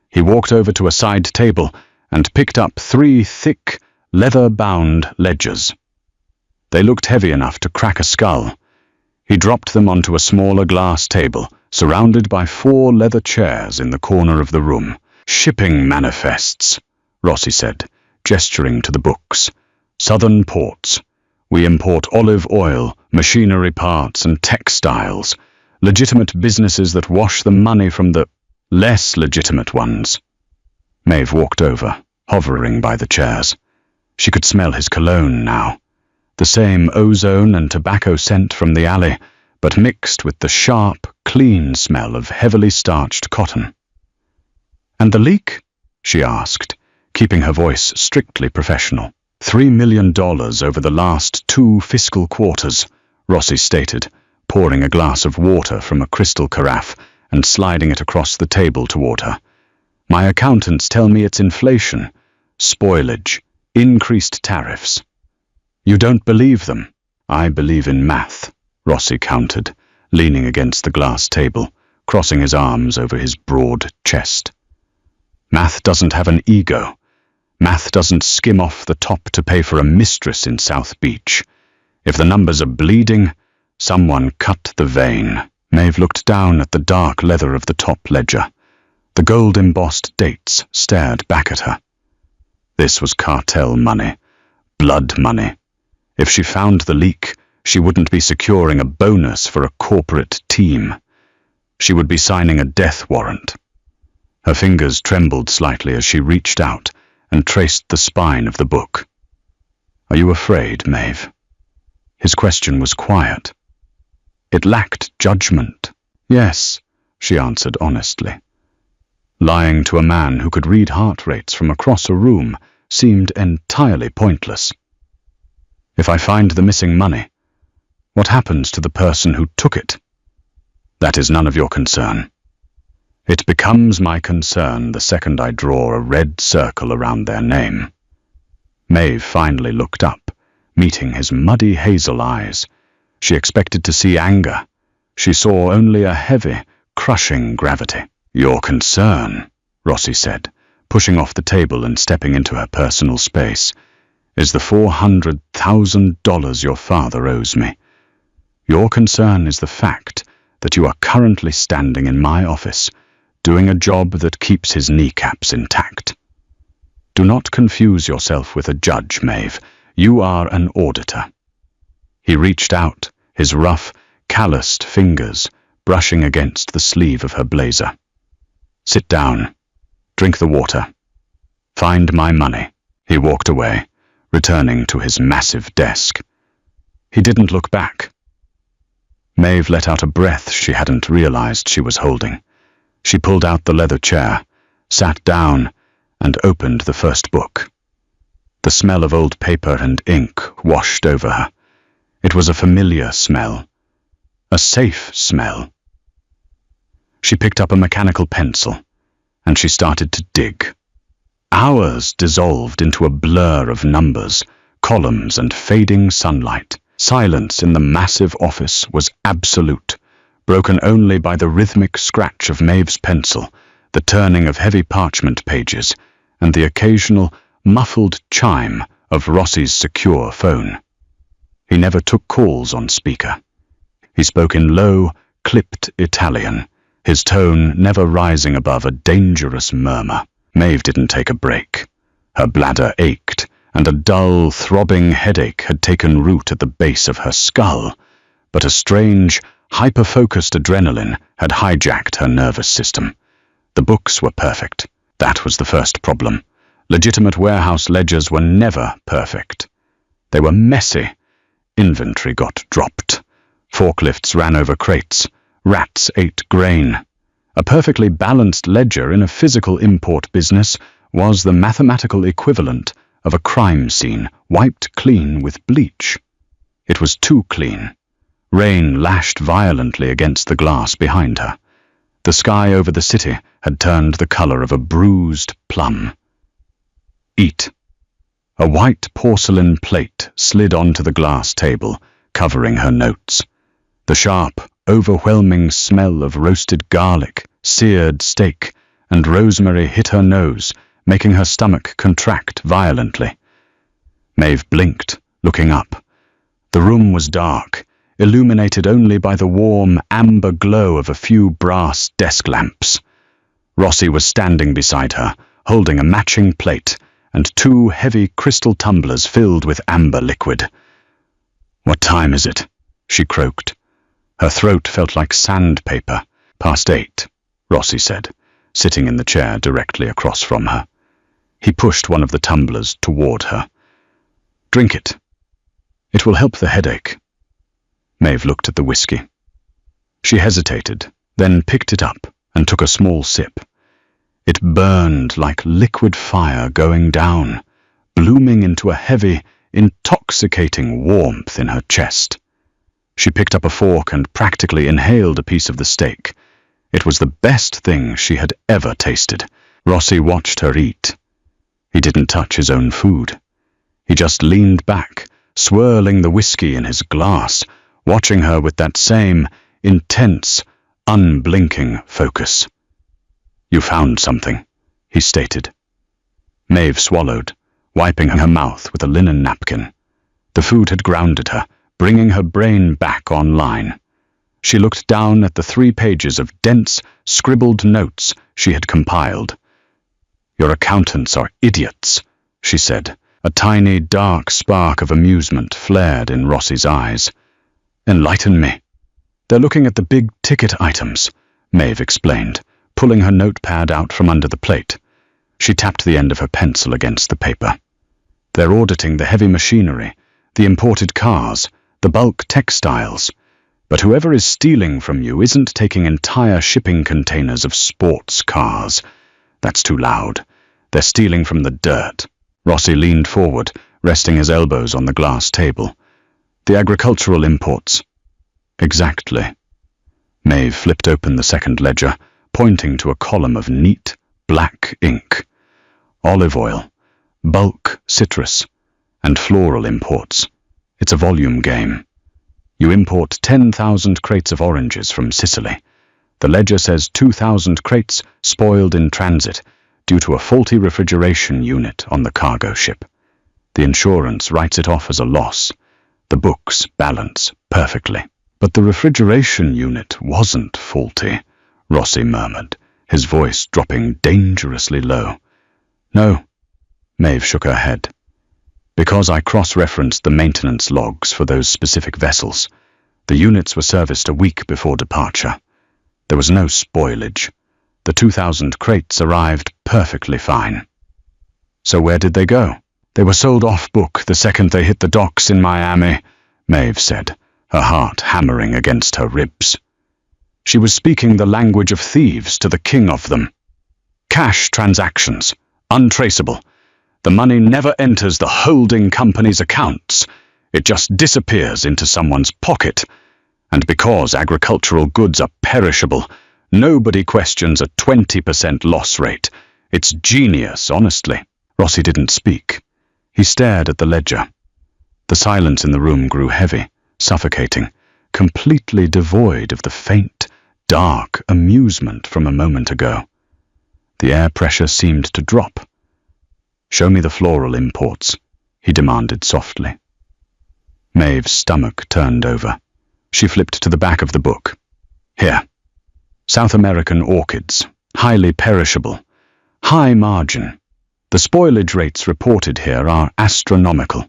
He walked over to a side table and picked up 3 thick, leather-bound ledgers. They looked heavy enough to crack a skull. He dropped them onto a smaller glass table, surrounded by 4 leather chairs in the corner of the room. "Shipping manifests," Rossi said, gesturing to the books. "Southern ports. We import olive oil, machinery parts, and textiles. Legitimate businesses that wash the money from the less legitimate ones." Maeve walked over, hovering by the chairs. She could smell his cologne now. The same ozone and tobacco scent from the alley, but mixed with the sharp, clean smell of heavily starched cotton. "And the leak?" she asked, keeping her voice strictly professional. $3 million over the last 2 fiscal quarters, Rossi stated, pouring a glass of water from a crystal carafe and sliding it across the table toward her. "My accountants tell me it's inflation, spoilage, increased tariffs." "You don't believe them?" "I believe in math," Rossi countered, leaning against the glass table, crossing his arms over his broad chest. "Math doesn't have an ego. Math doesn't skim off the top to pay for a mistress in South Beach. If the numbers are bleeding, someone cut the vein." Maeve looked down at the dark leather of the top ledger. The gold-embossed dates stared back at her. This was cartel money, blood money. If she found the leak, she wouldn't be securing a bonus for a corporate team. She would be signing a death warrant. Her fingers trembled slightly as she reached out and traced the spine of the book. "Are you afraid, Maeve?" His question was quiet. It lacked judgment. "Yes," she answered honestly. Lying to a man who could read heart rates from across a room seemed entirely pointless. "If I find the missing money, what happens to the person who took it?" "That is none of your concern." "It becomes my concern the second I draw a red circle around their name." Maeve finally looked up, meeting his muddy hazel eyes. She expected to see anger. She saw only a heavy, crushing gravity. "Your concern," Rossi said, pushing off the table and stepping into her personal space, is the $400,000 your father owes me. Your concern is the fact that you are currently standing in my office, doing a job that keeps his kneecaps intact. Do not confuse yourself with a judge, Maeve. You are an auditor. He reached out, his rough, calloused fingers brushing against the sleeve of her blazer. Sit down. Drink the water. Find my money. He walked away, returning to his massive desk. He didn't look back. Maeve let out a breath she hadn't realized she was holding. She pulled out the leather chair, sat down, and opened the first book. The smell of old paper and ink washed over her. It was a familiar smell. A safe smell. She picked up a mechanical pencil, and she started to dig. Hours dissolved into a blur of numbers, columns, and fading sunlight. Silence in the massive office was absolute, broken only by the rhythmic scratch of Maeve's pencil, the turning of heavy parchment pages, and the occasional, muffled chime of Rossi's secure phone. He never took calls on speaker. He spoke in low, clipped Italian, his tone never rising above a dangerous murmur. Maeve didn't take a break. Her bladder ached, and a dull, throbbing headache had taken root at the base of her skull, but a strange, hyper-focused adrenaline had hijacked her nervous system. The books were perfect. That was the first problem. Legitimate warehouse ledgers were never perfect. They were messy. Inventory got dropped. Forklifts ran over crates. Rats ate grain. A perfectly balanced ledger in a physical import business was the mathematical equivalent of a crime scene wiped clean with bleach. It was too clean. Rain lashed violently against the glass behind her. The sky over the city had turned the color of a bruised plum. Eat. A white porcelain plate slid onto the glass table, covering her notes. The sharp, overwhelming smell of roasted garlic, seared steak, and rosemary hit her nose, making her stomach contract violently. Maeve blinked, looking up. The room was dark, illuminated only by the warm, amber glow of a few brass desk lamps. Rossi was standing beside her, holding a matching plate and two heavy crystal tumblers filled with amber liquid. "What time is it?" she croaked. Her throat felt like sandpaper. "8:30, Rossi said, sitting in the chair directly across from her. He pushed one of the tumblers toward her. "Drink it. It will help the headache." Maeve looked at the whiskey. She hesitated, then picked it up and took a small sip. It burned like liquid fire going down, blooming into a heavy, intoxicating warmth in her chest. She picked up a fork and practically inhaled a piece of the steak. It was the best thing she had ever tasted. Rossi watched her eat. He didn't touch his own food. He just leaned back, swirling the whiskey in his glass, watching her with that same intense, unblinking focus. "You found something," he stated. Maeve swallowed, wiping her mouth with a linen napkin. The food had grounded her, bringing her brain back online. She looked down at the 3 pages of dense, scribbled notes she had compiled. "Your accountants are idiots," she said. A tiny, dark spark of amusement flared in Rossi's eyes. "Enlighten me." "They're looking at the big-ticket items," Maeve explained, pulling her notepad out from under the plate. She tapped the end of her pencil against the paper. "They're auditing the heavy machinery, the imported cars, the bulk textiles. But whoever is stealing from you isn't taking entire shipping containers of sports cars. That's too loud. They're stealing from the dirt." Rossi leaned forward, resting his elbows on the glass table. "The agricultural imports." "Exactly." Maeve flipped open the second ledger, pointing to a column of neat, black ink. "Olive oil, bulk citrus, and floral imports. It's a volume game. You import 10,000 crates of oranges from Sicily. The ledger says 2,000 crates spoiled in transit, due to a faulty refrigeration unit on the cargo ship. The insurance writes it off as a loss. The books balance perfectly. But the refrigeration unit wasn't faulty, Rossi murmured, his voice dropping dangerously low. No, Maeve shook her head. Because I cross-referenced the maintenance logs for those specific vessels. The units were serviced a week before departure. There was no spoilage. The 2,000 crates arrived perfectly fine. So where did they go? They were sold off-book the second they hit the docks in Miami, Maeve said, her heart hammering against her ribs. She was speaking the language of thieves to the king of them. Cash transactions, untraceable. The money never enters the holding company's accounts. It just disappears into someone's pocket. And because agricultural goods are perishable, nobody questions a 20% loss rate. It's genius, honestly. Rossi didn't speak. He stared at the ledger. The silence in the room grew heavy, suffocating, completely devoid of the faint, dark amusement from a moment ago. The air pressure seemed to drop. "Show me the floral imports," he demanded softly. Maeve's stomach turned over. She flipped to the back of the book. "Here. South American orchids, highly perishable, high margin. The spoilage rates reported here are astronomical.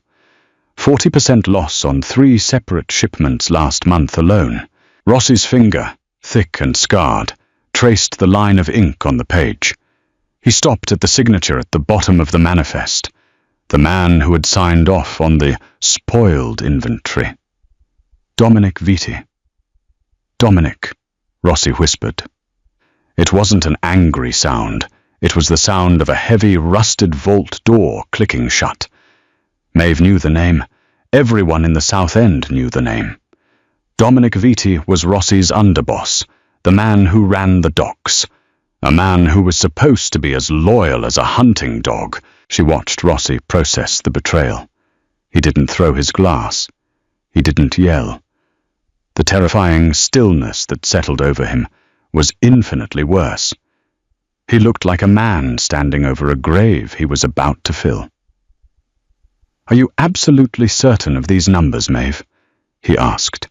40% loss on 3 separate shipments last month alone." Rossi's finger, thick and scarred, traced the line of ink on the page. He stopped at the signature at the bottom of the manifest, the man who had signed off on the spoiled inventory. Dominic Vitti. "Dominic," Rossi whispered. It wasn't an angry sound. It was the sound of a heavy, rusted vault door clicking shut. Maeve knew the name. Everyone in the South End knew the name. Dominic Vitti was Rossi's underboss, the man who ran the docks, a man who was supposed to be as loyal as a hunting dog. She watched Rossi process the betrayal. He didn't throw his glass. He didn't yell. The terrifying stillness that settled over him was infinitely worse. He looked like a man standing over a grave he was about to fill. "Are you absolutely certain of these numbers, Maeve?" he asked.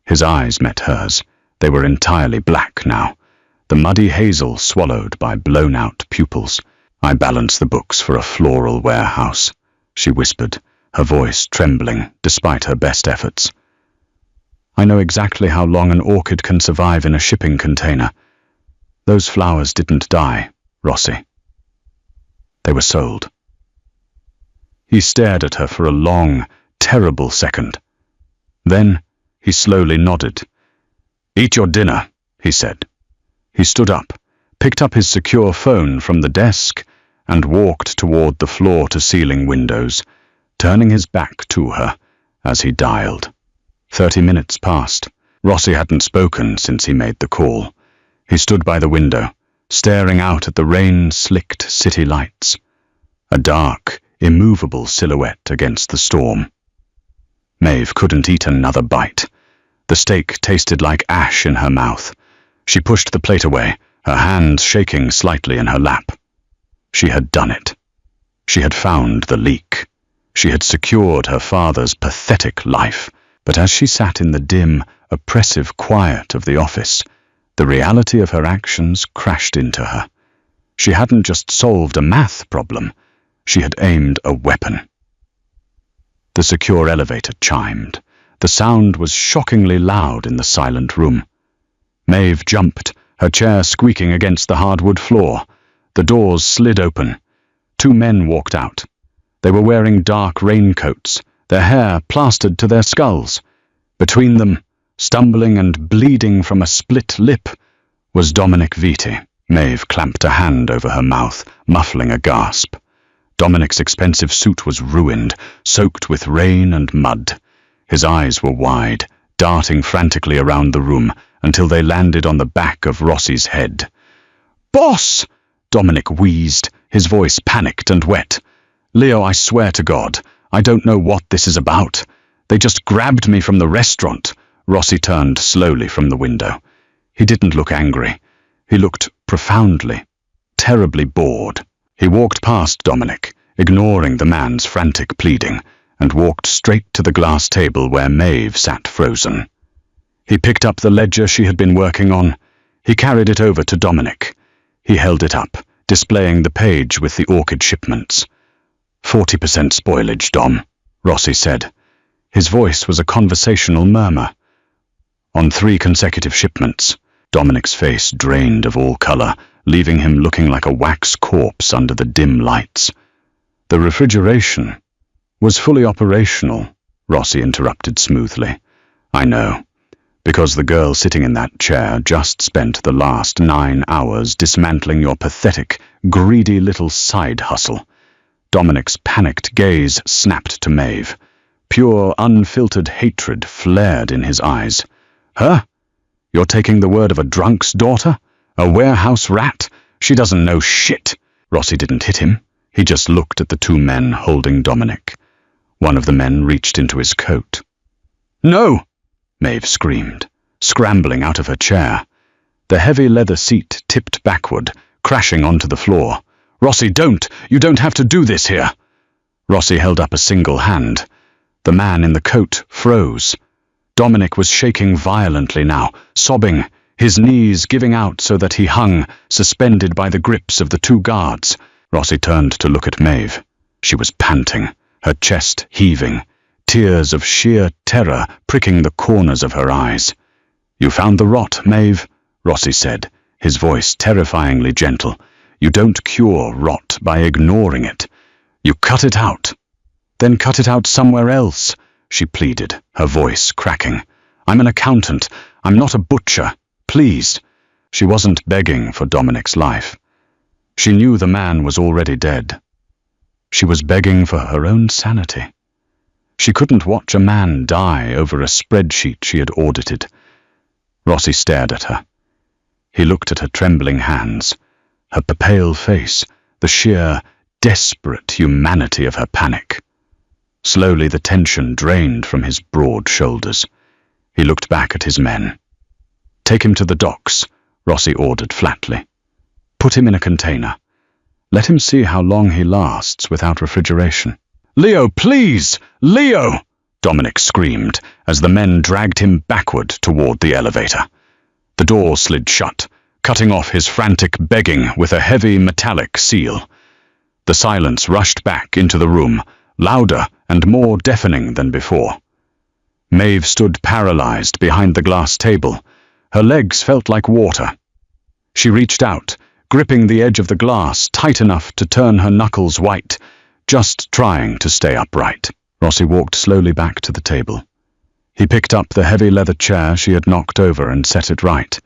His eyes met hers. They were entirely black now, the muddy hazel swallowed by blown-out pupils. "I balance the books for a floral warehouse," she whispered, her voice trembling despite her best efforts. "I know exactly how long an orchid can survive in a shipping container. Those flowers didn't die, Rossi. They were sold." He stared at her for a long, terrible second. Then he slowly nodded. "Eat your dinner," he said. He stood up, picked up his secure phone from the desk, and walked toward the floor-to-ceiling windows, turning his back to her as he dialed. 30 minutes passed. Rossi hadn't spoken since he made the call. He stood by the window, staring out at the rain-slicked city lights, a dark, immovable silhouette against the storm. Maeve couldn't eat another bite. The steak tasted like ash in her mouth. She pushed the plate away, her hands shaking slightly in her lap. She had done it. She had found the leak. She had secured her father's pathetic life. But as she sat in the dim, oppressive quiet of the office, the reality of her actions crashed into her. She hadn't just solved a math problem. She had aimed a weapon. The secure elevator chimed. The sound was shockingly loud in the silent room. Maeve jumped, her chair squeaking against the hardwood floor. The doors slid open. 2 men walked out. They were wearing dark raincoats, their hair plastered to their skulls. Between them, stumbling and bleeding from a split lip, was Dominic Vitti. Maeve clamped a hand over her mouth, muffling a gasp. Dominic's expensive suit was ruined, soaked with rain and mud. His eyes were wide, darting frantically around the room until they landed on the back of Rossi's head. "Boss!" Dominic wheezed, his voice panicked and wet. "Leo, I swear to God, I don't know what this is about. They just grabbed me from the restaurant." Rossi turned slowly from the window. He didn't look angry. He looked profoundly, terribly bored. He walked past Dominic, ignoring the man's frantic pleading, and walked straight to the glass table where Maeve sat frozen. He picked up the ledger she had been working on. He carried it over to Dominic. He held it up, displaying the page with the orchid shipments. 40% spoilage, Dom, Rossi said. His voice was a conversational murmur. On 3 consecutive shipments. Dominic's face drained of all color, leaving him looking like a wax corpse under the dim lights. The refrigeration was fully operational, Rossi interrupted smoothly. I know, because the girl sitting in that chair just spent the last 9 hours dismantling your pathetic, greedy little side hustle. Dominic's panicked gaze snapped to Maeve. Pure, unfiltered hatred flared in his eyes. Her? You're taking the word of a drunk's daughter? A warehouse rat? She doesn't know shit. Rossi didn't hit him. He just looked at the 2 men holding Dominic. One of the men reached into his coat. No! Maeve screamed, scrambling out of her chair. The heavy leather seat tipped backward, crashing onto the floor. Rossi, don't! You don't have to do this here! Rossi held up a single hand. The man in the coat froze. Dominic was shaking violently now, sobbing, his knees giving out so that he hung, suspended by the grips of the 2 guards. Rossi turned to look at Maeve. She was panting, her chest heaving, tears of sheer terror pricking the corners of her eyes. You found the rot, Maeve, Rossi said, his voice terrifyingly gentle. You don't cure rot by ignoring it. You cut it out. Then cut it out somewhere else, she pleaded, her voice cracking. I'm an accountant. I'm not a butcher. Please. She wasn't begging for Dominic's life. She knew the man was already dead. She was begging for her own sanity. She couldn't watch a man die over a spreadsheet she had audited. Rossi stared at her. He looked at her trembling hands, her pale face, the sheer, desperate humanity of her panic. Slowly the tension drained from his broad shoulders. He looked back at his men. Take him to the docks, Rossi ordered flatly. Put him in a container. Let him see how long he lasts without refrigeration. Leo, please! Leo! Dominic screamed as the men dragged him backward toward the elevator. The door slid shut, cutting off his frantic begging with a heavy metallic seal. The silence rushed back into the room, louder and more deafening than before. Maeve stood paralyzed behind the glass table. Her legs felt like water. She reached out, gripping the edge of the glass tight enough to turn her knuckles white, just trying to stay upright. Rossi walked slowly back to the table. He picked up the heavy leather chair she had knocked over and set it right.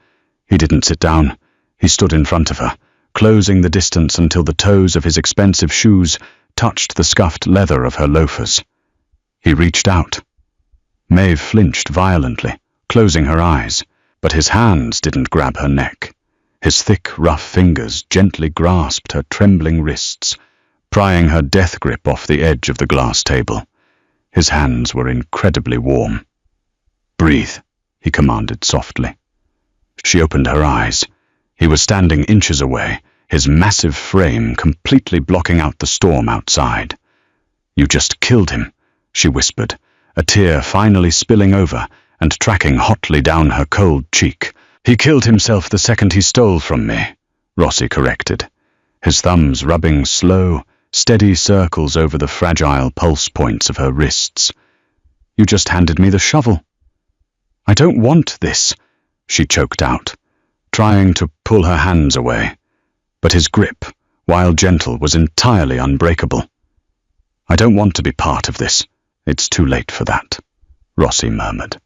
He didn't sit down. He stood in front of her, closing the distance until the toes of his expensive shoes touched the scuffed leather of her loafers. He reached out. Maeve flinched violently, closing her eyes, but his hands didn't grab her neck. His thick, rough fingers gently grasped her trembling wrists, prying her death grip off the edge of the glass table. His hands were incredibly warm. Breathe, he commanded softly. She opened her eyes. He was standing inches away, his massive frame completely blocking out the storm outside. You just killed him, she whispered, a tear finally spilling over and tracking hotly down her cold cheek. He killed himself the second he stole from me, Rossi corrected, his thumbs rubbing slow, steady circles over the fragile pulse points of her wrists. You just handed me the shovel. I don't want this, she choked out, trying to pull her hands away, but his grip, while gentle, was entirely unbreakable. I don't want to be part of this. It's too late for that, Rossi murmured.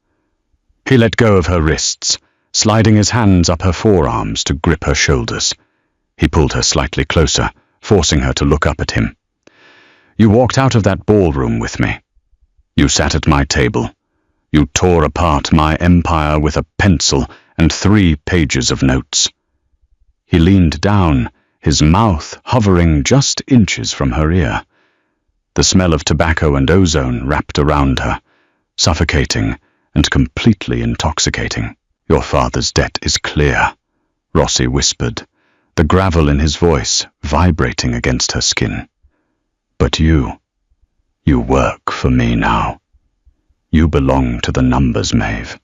He let go of her wrists, sliding his hands up her forearms to grip her shoulders. He pulled her slightly closer, forcing her to look up at him. You walked out of that ballroom with me. You sat at my table. You tore apart my empire with a pencil and 3 pages of notes. He leaned down, his mouth hovering just inches from her ear. The smell of tobacco and ozone wrapped around her, suffocating and completely intoxicating. Your father's debt is clear, Rossi whispered, the gravel in his voice vibrating against her skin. But you work for me now. You belong to the numbers, Maeve,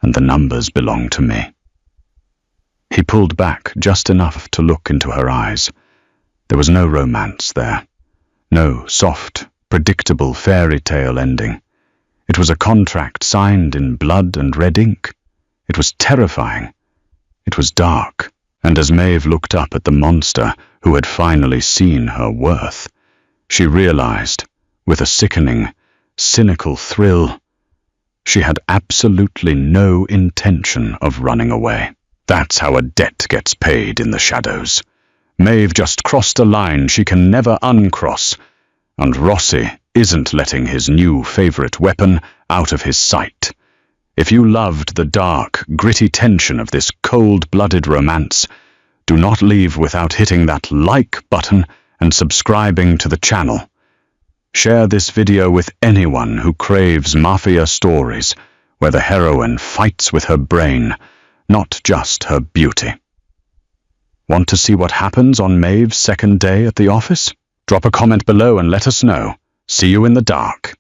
and the numbers belong to me. He pulled back just enough to look into her eyes. There was no romance there. No soft, predictable fairy tale ending. It was a contract signed in blood and red ink. It was terrifying. It was dark. And as Maeve looked up at the monster who had finally seen her worth, she realized, with a sickening, cynical thrill, she had absolutely no intention of running away. That's how a debt gets paid in the shadows. Maeve just crossed a line she can never uncross, and Rossi isn't letting his new favorite weapon out of his sight. If you loved the dark, gritty tension of this cold-blooded romance, do not leave without hitting that like button and subscribing to the channel. Share this video with anyone who craves mafia stories where the heroine fights with her brain, not just her beauty. Want to see what happens on Maeve's second day at the office? Drop a comment below and let us know. See you in the dark.